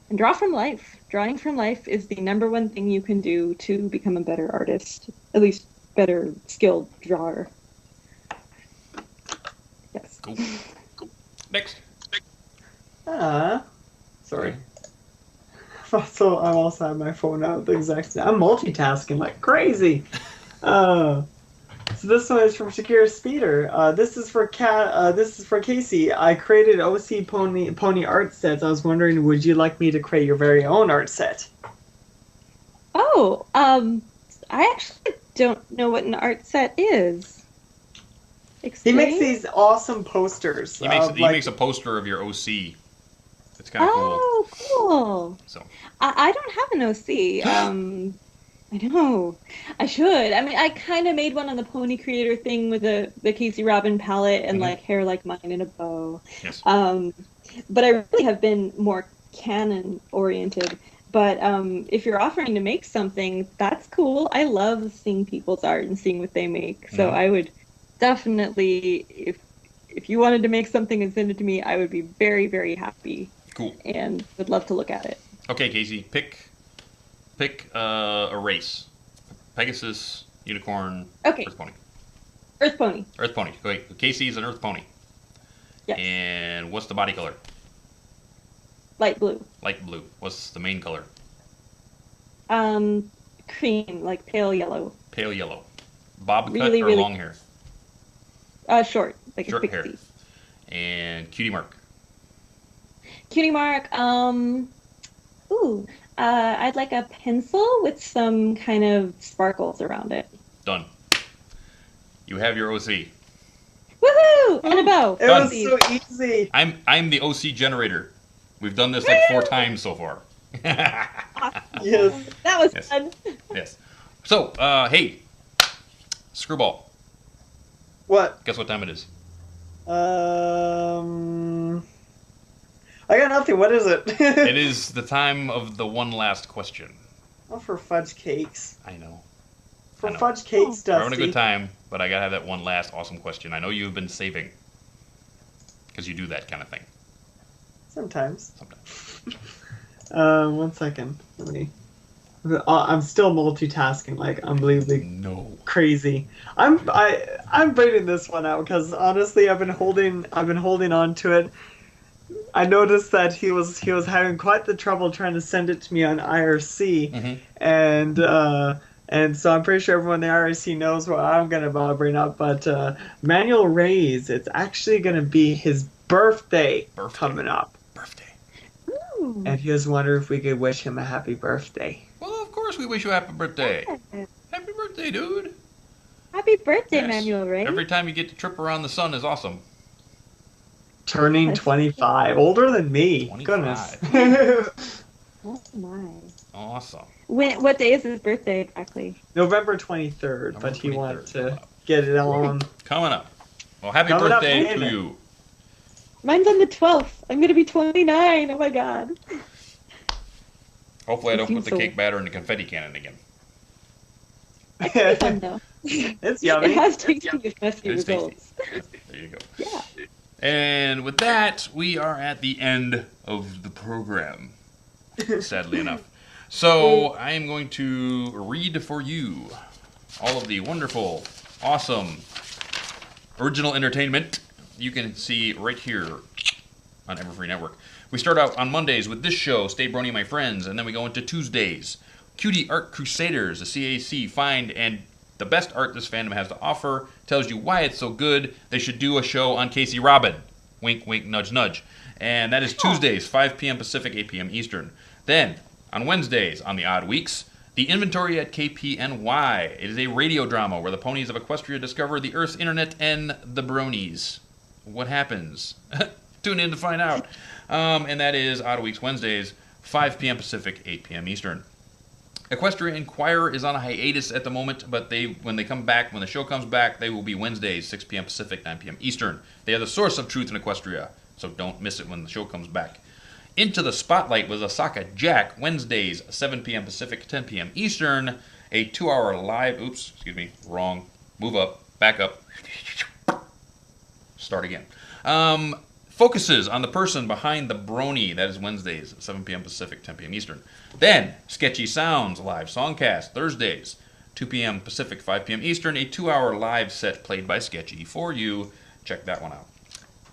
And draw from life. Drawing from life is the number one thing you can do to become a better artist, at least better skilled drawer. Yes.
Cool. Next.
Sorry. So I also have my phone out at the exact same. I'm multitasking like crazy. So this one is from Shakira Speeder. This is for Casey. I created OC pony art sets. I was wondering, would you like me to create your very own art set?
Oh, I actually don't know what an art set is.
He makes these awesome posters.
He makes a poster of your OC. It's kind of cool.
Oh, cool.
So
I don't have an OC. I know. I should. I mean, I kind of made one on the Pony Creator thing with the Casey Robin palette and like hair like mine and a bow.
Yes.
But I really have been more canon oriented. But if you're offering to make something, that's cool. I love seeing people's art and seeing what they make. So I would definitely, if you wanted to make something and send it to me, I would be very, very happy.
Cool.
And would love to look at it.
Okay, Casey, pick a race. Pegasus, unicorn,
Okay.
Earth pony.
Earth pony.
Earth pony. Wait, Casey's an Earth pony.
Yes.
And what's the body color?
Light blue.
Light blue. What's the main color?
Cream, like pale yellow.
Pale yellow. Bob
Really,
cut or
really
long hair?
Short, like
Short
a
hair.
pixie.
And cutie mark.
Cutie mark. I'd like a pencil with some kind of sparkles around it.
Done. You have your OC.
Woohoo! And a bow.
It was so easy.
I'm the OC generator. We've done this like 4 times so far.
Yes.
That was
Yes.
fun.
Yes. So, hey, Screwball.
What?
Guess what time it is?
I got nothing. What is it?
It is the time of the one last question.
Oh, for fudge cakes.
I know.
For
I know.
fudge cakes, Dusty.
We're having a good time, but I gotta have that one last awesome question. I know you've been saving. Because you do that kind of thing.
Sometimes.
Sometimes.
1 second. Let me. I'm still multitasking like unbelievably crazy. I'm braiding this one out because honestly I've been holding on to it. I noticed that he was having quite the trouble trying to send it to me on IRC, and so I'm pretty sure everyone in the IRC knows what I'm gonna bring up. But Manuel Reyes, it's actually gonna be his birthday coming up.
Ooh.
And he was wondering if we could wish him a happy birthday.
Well, of course we wish you a happy birthday. Happy birthday, dude.
Happy birthday,
Yes.
Manuel Ray.
Every time you get to trip around the sun is awesome.
Turning 25, older than me.
25.
Goodness.
Oh my.
Awesome.
What day is his birthday exactly?
November 23rd, but he wanted to get it on.
Coming up. Well, happy
Coming up,
birthday
ain't
to
it?
you.
Mine's on the 12th. I'm gonna be 29. Oh my god.
Hopefully I don't put
seems
the
so-
cake batter in the confetti cannon again.
It's pretty fun though.
It's yummy.
It has tasty, messy
It's tasty.
results.
There you go.
Yeah.
And with that, we are at the end of the program, sadly enough. So I am going to read for you all of the wonderful, awesome, original entertainment you can see right here on Everfree Network. We start out on Mondays with this show, Stay Brony, My Friends, and then we go into Tuesdays. Cutie Art Crusaders, the CAC find and the best art this fandom has to offer, tells you why it's so good. They should do a show on Casey Robin. Wink, wink, nudge, nudge. And that is Tuesdays, 5 p.m. Pacific, 8 p.m. Eastern. Then, on Wednesdays, on the odd weeks, The Inventory at KPNY. It is a radio drama where the ponies of Equestria discover the Earth's internet and the bronies. What happens? Tune in to find out. And that is odd weeks, Wednesdays, 5 p.m. Pacific, 8 p.m. Eastern. Equestria Inquirer is on a hiatus at the moment, but when the show comes back, they will be Wednesdays, 6 p.m. Pacific, 9 p.m. Eastern. They are the source of truth in Equestria, so don't miss it when the show comes back. Into the Spotlight with Asaka Jack, Wednesdays, 7 p.m. Pacific, 10 p.m. Eastern. A 2-hour live, move up, back up, start again. focuses on the person behind the Brony. That is Wednesdays, 7 p.m. Pacific, 10 p.m. Eastern. Then, Sketchy Sounds live songcast, Thursdays, 2 p.m. Pacific, 5 p.m. Eastern. A 2-hour live set played by Sketchy for you. Check that one out.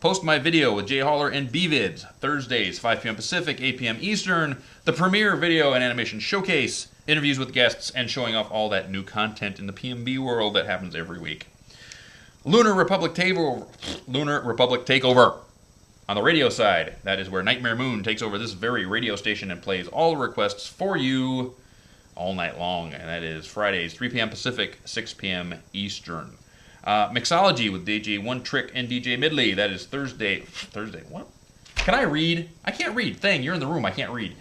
Post My Video with Jay Haller and BVids, Thursdays, 5 p.m. Pacific, 8 p.m. Eastern. The premier video and animation showcase, interviews with guests, and showing off all that new content in the PMB world that happens every week. Lunar Republic Takeover. On the radio side, that is where Nightmare Moon takes over this very radio station and plays all the requests for you all night long. And that is Fridays, 3 p.m. Pacific, 6 p.m. Eastern. Mixology with DJ One Trick and DJ Midley. That is Thursday. What? Can I read? I can't read. Thing, you're in the room. I can't read.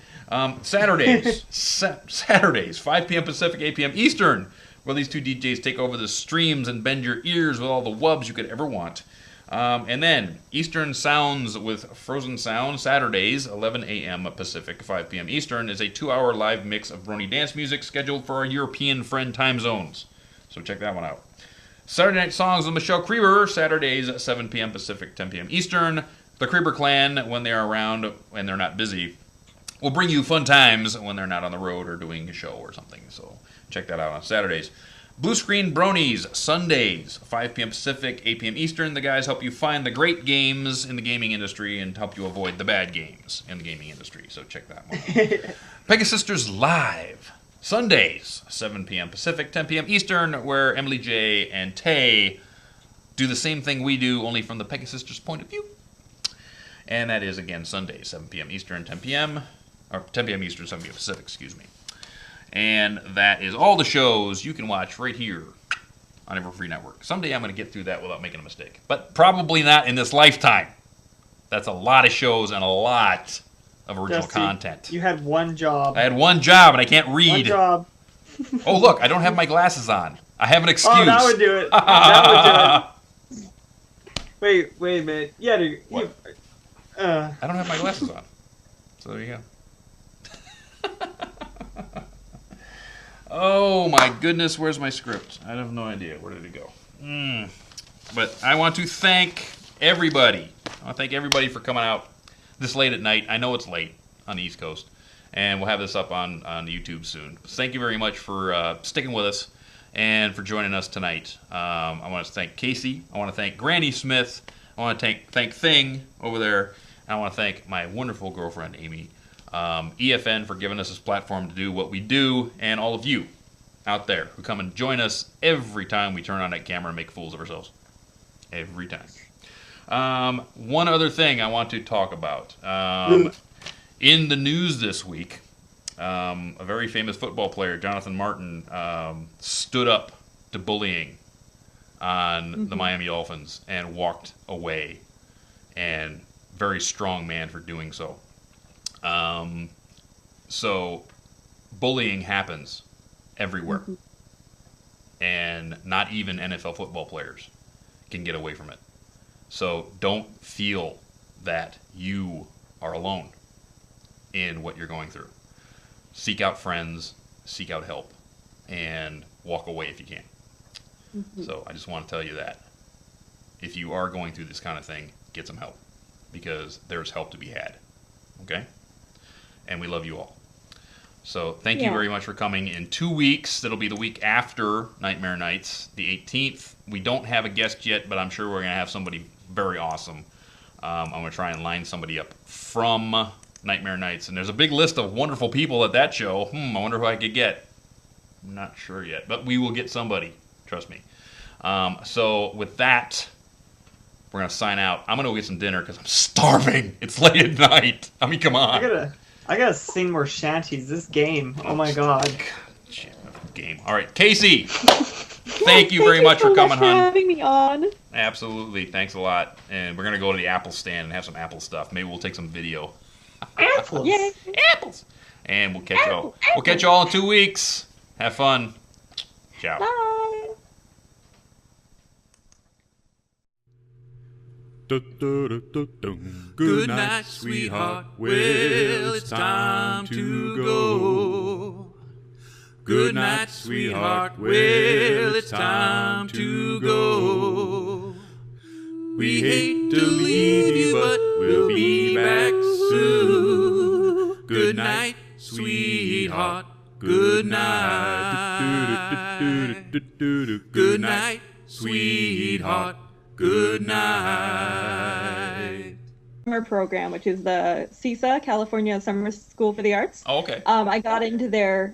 Saturdays. Saturdays, 5 p.m. Pacific, 8 p.m. Eastern, where these two DJs take over the streams and bend your ears with all the wubs you could ever want. And then Eastern Sounds with Frozen Sound, Saturdays, 11 a.m. Pacific, 5 p.m. Eastern, is a 2-hour live mix of Brony dance music scheduled for our European friend time zones. So check that one out. Saturday Night Songs with Michelle Krieber, Saturdays, 7 p.m. Pacific, 10 p.m. Eastern. The Krieber clan, when they are around and they're not busy, will bring you fun times when they're not on the road or doing a show or something. So check that out on Saturdays. Blue Screen Bronies, Sundays, 5 p.m. Pacific, 8 p.m. Eastern. The guys help you find the great games in the gaming industry and help you avoid the bad games in the gaming industry. So check that one out. Pegasisters Live, Sundays, 7 p.m. Pacific, 10 p.m. Eastern, where Emily J. and Tay do the same thing we do, only from the Pegasisters' point of view. And that is, again, Sundays, 7 p.m. Eastern, 10 p.m. Or 10 p.m. Eastern, 7 p.m. Pacific, excuse me. And that is all the shows you can watch right here on Everfree Network. Someday I'm going to get through that without making a mistake. But probably not in this lifetime. That's a lot of shows and a lot of original content.
You had one job.
I had one job and I can't read.
One job.
Oh, look, I don't have my glasses on. I have an excuse.
Oh, that would do it. That would do it. Wait a minute. Yeah, dude.
What? I don't have my glasses on. So there you go. Oh my goodness, where's my script? I have no idea. Where did it go? But I want to thank everybody. I want to thank everybody for coming out this late at night. I know it's late on the East Coast, and we'll have this up on YouTube soon. Thank you very much for sticking with us and for joining us tonight. I want to thank Casey. I want to thank Granny Smith. I want to thank Thing over there. And I want to thank my wonderful girlfriend, Amy. EFN for giving us this platform to do what we do, and all of you out there who come and join us every time we turn on that camera and make fools of ourselves. Every time. One other thing I want to talk about. In the news this week, a very famous football player, Jonathan Martin, stood up to bullying on the Miami Dolphins and walked away. And very strong man for doing so. So bullying happens everywhere. And not even NFL football players can get away from it. So don't feel that you are alone in what you're going through. Seek out friends, seek out help, and walk away if you can. So I just want to tell you that. If you are going through this kind of thing, get some help. Because there's help to be had. Okay? And we love you all. So thank you very much for coming. In 2 weeks, that'll be the week after Nightmare Nights, the 18th. We don't have a guest yet, but I'm sure we're going to have somebody very awesome. I'm going to try and line somebody up from Nightmare Nights. And there's a big list of wonderful people at that show. I wonder who I could get. I'm not sure yet, but we will get somebody. Trust me. So with that, we're going to sign out. I'm going to go get some dinner because I'm starving. It's late at night. I mean, come on.
I gotta sing more shanties. This game. Oh my god.
Game. All right, Casey. Thank you very much for coming, hon.
Having me on.
Absolutely. Thanks a lot. And we're going to go to the Apple stand and have some Apple stuff. Maybe we'll take some video.
Apples.
Yay.
Apples. And we'll catch y'all. We'll catch y'all in 2 weeks. Have fun. Ciao.
Bye.
Good night, sweetheart. Well, it's time to go. Good night, sweetheart. Well, it's time to go. We hate to leave you, but
We'll be back soon. Good night, sweetheart. Good night. Good night, sweetheart. Good night.
Summer program, which is the CISA, California Summer School for the Arts.
Oh, okay.
I got into their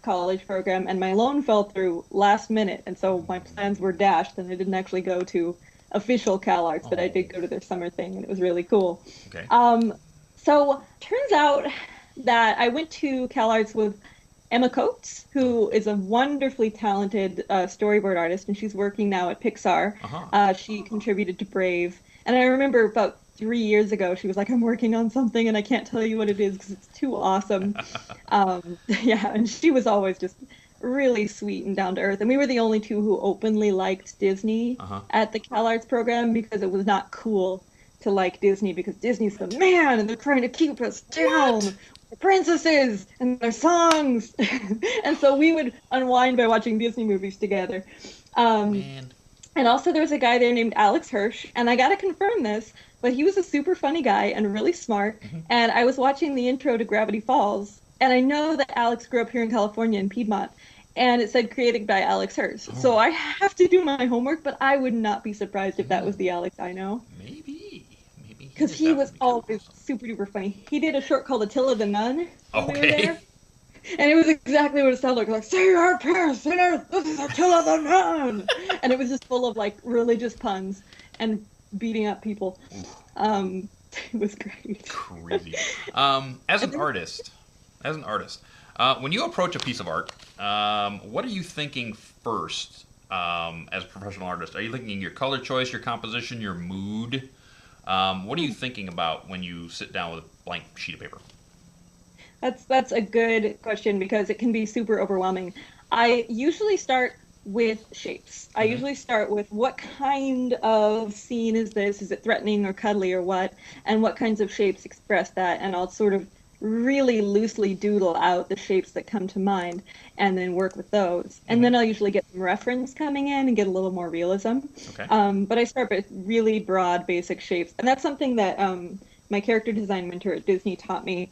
college program, and my loan fell through last minute, and so my plans were dashed, and I didn't actually go to official Cal Arts, but I did go to their summer thing, and it was really cool.
Okay.
So turns out that I went to Cal Arts with Emma Coates, who is a wonderfully talented storyboard artist, and she's working now at Pixar. She contributed to Brave. And I remember about 3 years ago, she was like, I'm working on something and I can't tell you what it is because it's too awesome. Yeah, and she was always just really sweet and down to earth. And we were the only two who openly liked Disney at the Cal Arts program, because it was not cool to like Disney because Disney's the man and they're trying to keep us down. The princesses and their songs. And so we would unwind by watching Disney movies together.
Man.
And also there was a guy there named Alex Hirsch, and I gotta confirm this, but he was a super funny guy and really smart. And I was watching the intro to Gravity Falls, and I know that Alex grew up here in California in Piedmont, and it said created by Alex Hirsch. So I have to do my homework, but I would not be surprised if that was the Alex I know.
Maybe.
Because he was always super duper funny. He did a short called Attila the Nun when we were there. And it was exactly what it sounded like say our prayers, sinners, this is Attila the Nun! And it was just full of, like, religious puns and beating up people. It was great.
Crazy. As an artist, when you approach a piece of art, what are you thinking first as a professional artist? Are you thinking your color choice, your composition, your mood? What are you thinking about when you sit down with a blank sheet of paper?
That's a good question, because it can be super overwhelming. I usually start with shapes. I usually start with what kind of scene is this? Is it threatening or cuddly or what? And what kinds of shapes express that? And I'll sort of really loosely doodle out the shapes that come to mind and then work with those. And then I'll usually get some reference coming in and get a little more realism. Okay. But I start with really broad, basic shapes. And that's something that my character design mentor at Disney taught me.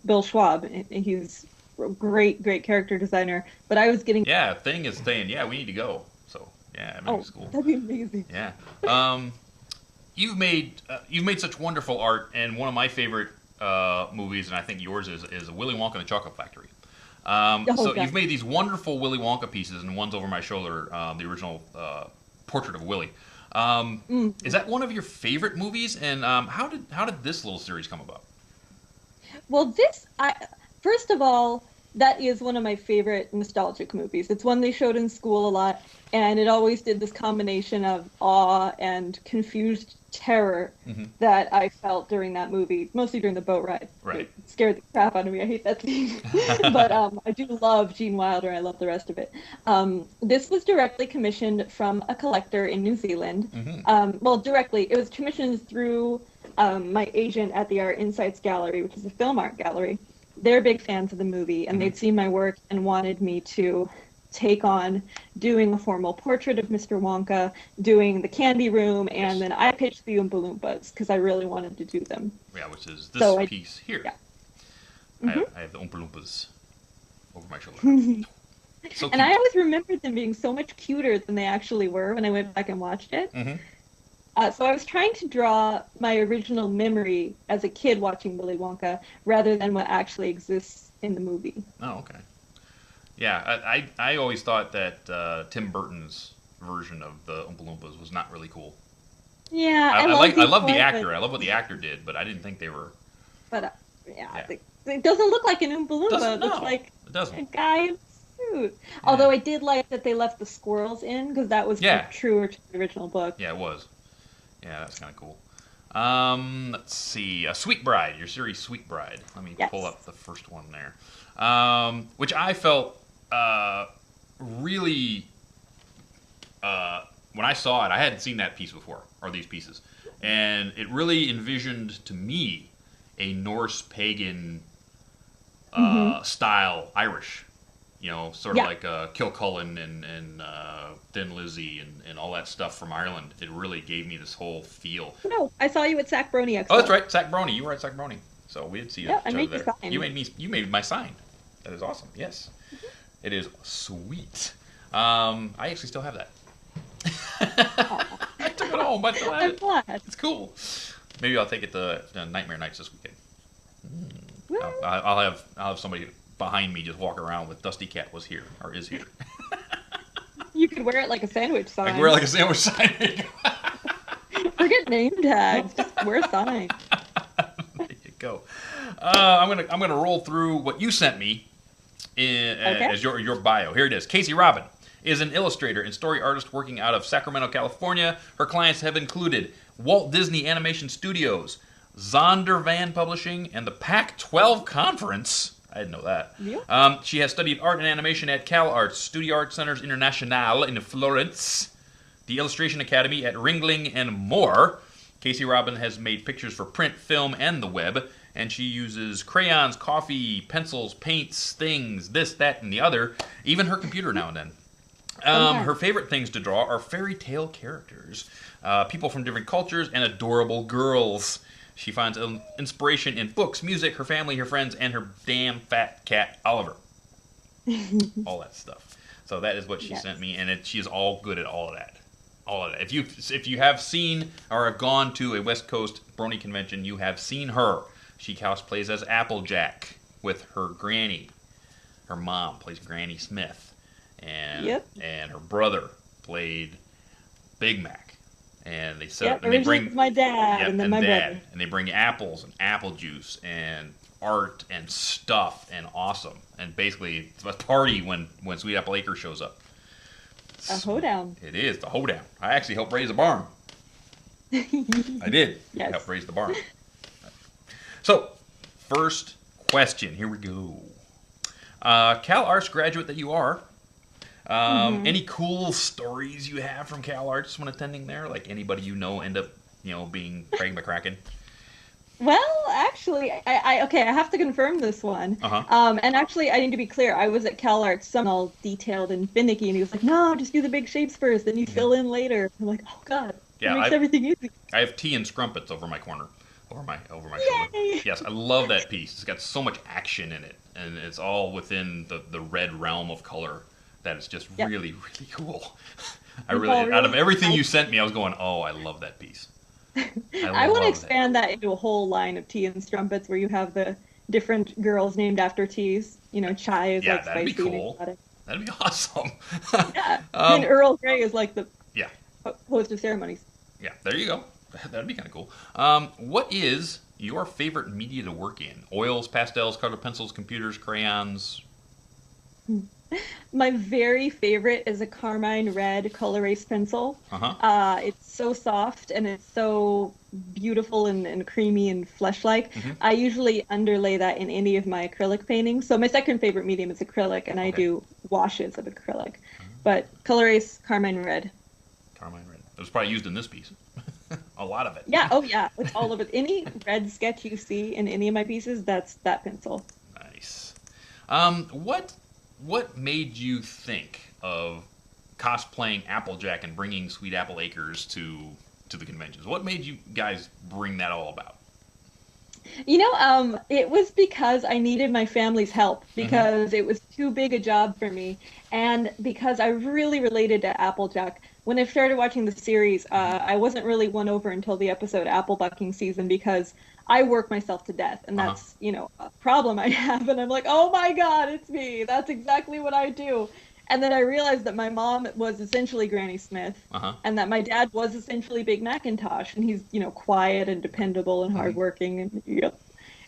Bill Schwab, he's a great character designer, but I was getting...
Yeah, Thing is saying, we need to go. So, yeah, it's cool.
That'd be amazing.
Yeah. You've made such wonderful art, and one of my favorite movies, and I think yours is Willy Wonka and the Chocolate Factory. You've made these wonderful Willy Wonka pieces, and one's over my shoulder, the original portrait of Willy. Is that one of your favorite movies, and how did this little series come about?
Well, first of all, that is one of my favorite nostalgic movies. It's one they showed in school a lot, and it always did this combination of awe and confused terror that I felt during that movie, mostly during the boat ride.
Right.
It scared the crap out of me. I hate that scene. But I do love Gene Wilder. I love the rest of it. This was directly commissioned from a collector in New Zealand. Directly. It was commissioned through my agent at the Art Insights Gallery, which is a film art gallery. They're big fans of the movie, and they'd seen my work and wanted me to take on doing a formal portrait of Mr. Wonka, doing the candy room, and then I pitched the Oompa Loompas because I really wanted to do them.
Yeah, which is this piece here.
Yeah.
I have the Oompa Loompas over my shoulder.
So and I always remembered them being so much cuter than they actually were when I went back and watched it. So I was trying to draw my original memory as a kid watching Willy Wonka rather than what actually exists in the movie.
Oh, okay. Yeah, I always thought that Tim Burton's version of the Oompa Loompas was not really cool.
Yeah,
I love the actor. I love what the actor did, but I didn't think they were...
But, it doesn't look like an Oompa Loompa. It looks like a guy in a suit. Yeah. Although I did like that they left the squirrels in, because that was truer to the original book.
Yeah, it was. Yeah, that's kind of cool. Let's see. Sweet Bride, your series Sweet Bride. Let me pull up the first one there. Which I felt really... when I saw it, I hadn't seen that piece before, or these pieces. And it really envisioned, to me, a Norse pagan style Irish You know, sort of like Kilcullen and Thin Lizzy and all that stuff from Ireland. It really gave me this whole feel.
No, I saw you at Sac Brony Expo.
Oh, that's right, Sac Brony. You were at Sac Brony, so we did see each other
made
there.
your sign.
You made my sign. That is awesome. Yes, it is sweet. I actually still have that. I took it home, but I still have it.
Glad.
It's cool. Maybe I'll take it to Nightmare Nights this weekend. I'll have somebody behind me just walk around with DustyKatt was here or is here.
You could wear it like a sandwich sign.
I can wear it like a sandwich sign.
Forget name tags. Just wear a sign.
There you go. I'm gonna roll through what you sent me as your bio. Here it is. Casey Robin is an illustrator and story artist working out of Sacramento, California. Her clients have included Walt Disney Animation Studios, Zondervan Publishing, and the Pac-12 Conference. I didn't know that.
Yeah.
She has studied art and animation at CalArts, Studio Art Centers Internationale in Florence, the Illustration Academy at Ringling, and more. Casey Robin has made pictures for print, film, and the web, and she uses crayons, coffee, pencils, paints, things, this, that, and the other, even her computer now and then. Her favorite things to draw are fairy tale characters, people from different cultures, and adorable girls. She finds inspiration in books, music, her family, her friends, and her damn fat cat, Oliver. All that stuff. So that is what she sent me, and she is all good at all of that. All of that. If you have seen or have gone to a West Coast Brony convention, you have seen her. She cosplays as Applejack with her granny. Her mom plays Granny Smith, and her brother played Big Mac. And they bring
my dad and then my brother.
And they bring apples and apple juice and art and stuff and awesome. And basically it's a party when Sweet Apple Acre shows up.
A hoedown.
It is the hoedown. I actually helped raise the barn. I did.
Yes.
I helped raise the barn. So, first question. Here we go. CalArts graduate that you are. Any cool stories you have from CalArts when attending there? Like anybody you know end up, being Craig McCracken?
Well, actually, I have to confirm this one. And actually, I need to be clear. I was at CalArts, some all detailed and finicky, and he was like, "No, just do the big shapes first, then you fill in later." I'm like, "Oh God, it makes everything easy."
I have tea and scrumpets over my corner, over my shoulder. Yes, I love that piece. It's got so much action in it, and it's all within the red realm of color. That is just really, really cool. Out of everything you sent me, I was going, oh, I love that piece.
I want to expand that into a whole line of tea and strumpets where you have the different girls named after teas. Chai is like spicy.
That'd be cool. That'd be awesome.
And Earl Grey is like the host of ceremonies.
Yeah, there you go. That'd be kind of cool. What is your favorite media to work in? Oils, pastels, colored pencils, computers, crayons?
My very favorite is a carmine red color erase pencil. It's so soft and it's so beautiful and creamy and flesh-like. I usually underlay that in any of my acrylic paintings. So my second favorite medium is acrylic, and I do washes of acrylic. But color erase, carmine red.
Carmine red. It was probably used in this piece. A lot of it.
Yeah, oh yeah, with all of it. Any red sketch you see in any of my pieces, that's that pencil.
Nice. What made you think of cosplaying Applejack and bringing Sweet Apple Acres to the conventions? What made you guys bring that all about?
It was because I needed my family's help because it was too big a job for me, and because I really related to Applejack. When I started watching the series, I wasn't really won over until the episode Apple Bucking Season because I work myself to death, and that's, a problem I have, and I'm like, oh my God, it's me. That's exactly what I do. And then I realized that my mom was essentially Granny Smith, and that my dad was essentially Big Macintosh, and he's, quiet and dependable and hardworking,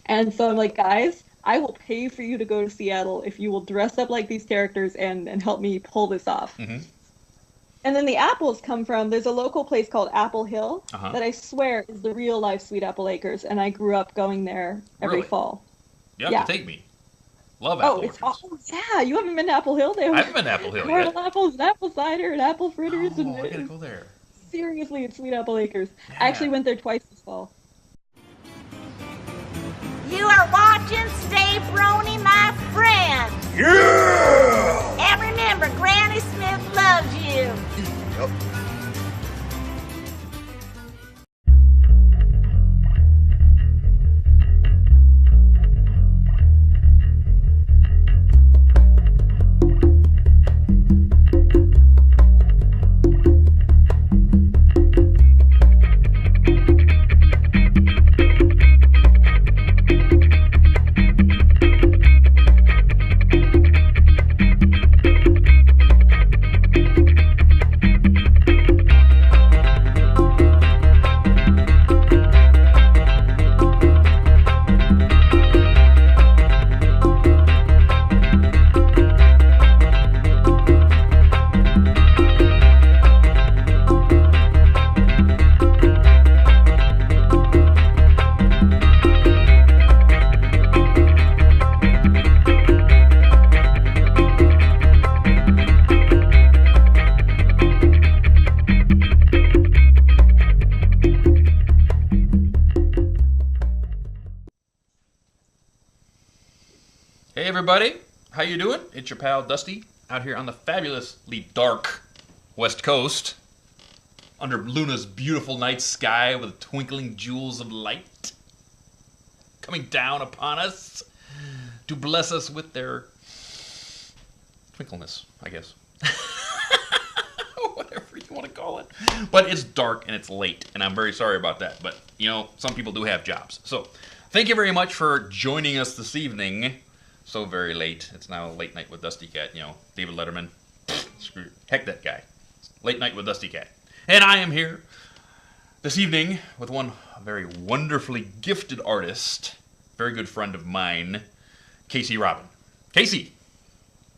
and so I'm like, guys, I will pay for you to go to Seattle if you will dress up like these characters and help me pull this off. And then the apples come from, there's a local place called Apple Hill that I swear is the real life Sweet Apple Acres, and I grew up going there every fall.
You have to take me. Love apple orchards.
Yeah, you haven't been to Apple Hill?
I haven't been to Apple Hill yet.
Apples and apple cider and apple fritters.
I gotta go there.
Seriously, it's Sweet Apple Acres. Yeah. I actually went there twice this fall.
You are watching Stay Brony, my friend.
Yeah!
And remember, Granny Smith loves you.
Yep.
Hey everybody, how you doing? It's your pal Dusty out here on the fabulously dark West Coast under Luna's beautiful night sky with twinkling jewels of light coming down upon us to bless us with their twinkleness, I guess. Whatever you want to call it. But it's dark and it's late, and I'm very sorry about that. But, you know, some people do have jobs. So, thank you very much for joining us this evening. So very late. It's now late night with DustyKatt. You know, David Letterman. Screw, heck that guy. Late night with DustyKatt. And I am here this evening with one very wonderfully gifted artist, very good friend of mine, Casey Robin. Casey.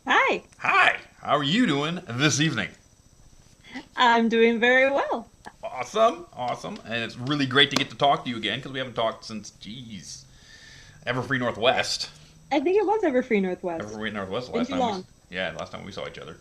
Hi.
Hi. How are you doing this evening?
I'm doing very well.
Awesome. Awesome. And it's really great to get to talk to you again because we haven't talked since, geez, Everfree Northwest.
I think it was Everfree Northwest.
Everfree Northwest
Been
last
too
time.
long.
Last time we saw each other.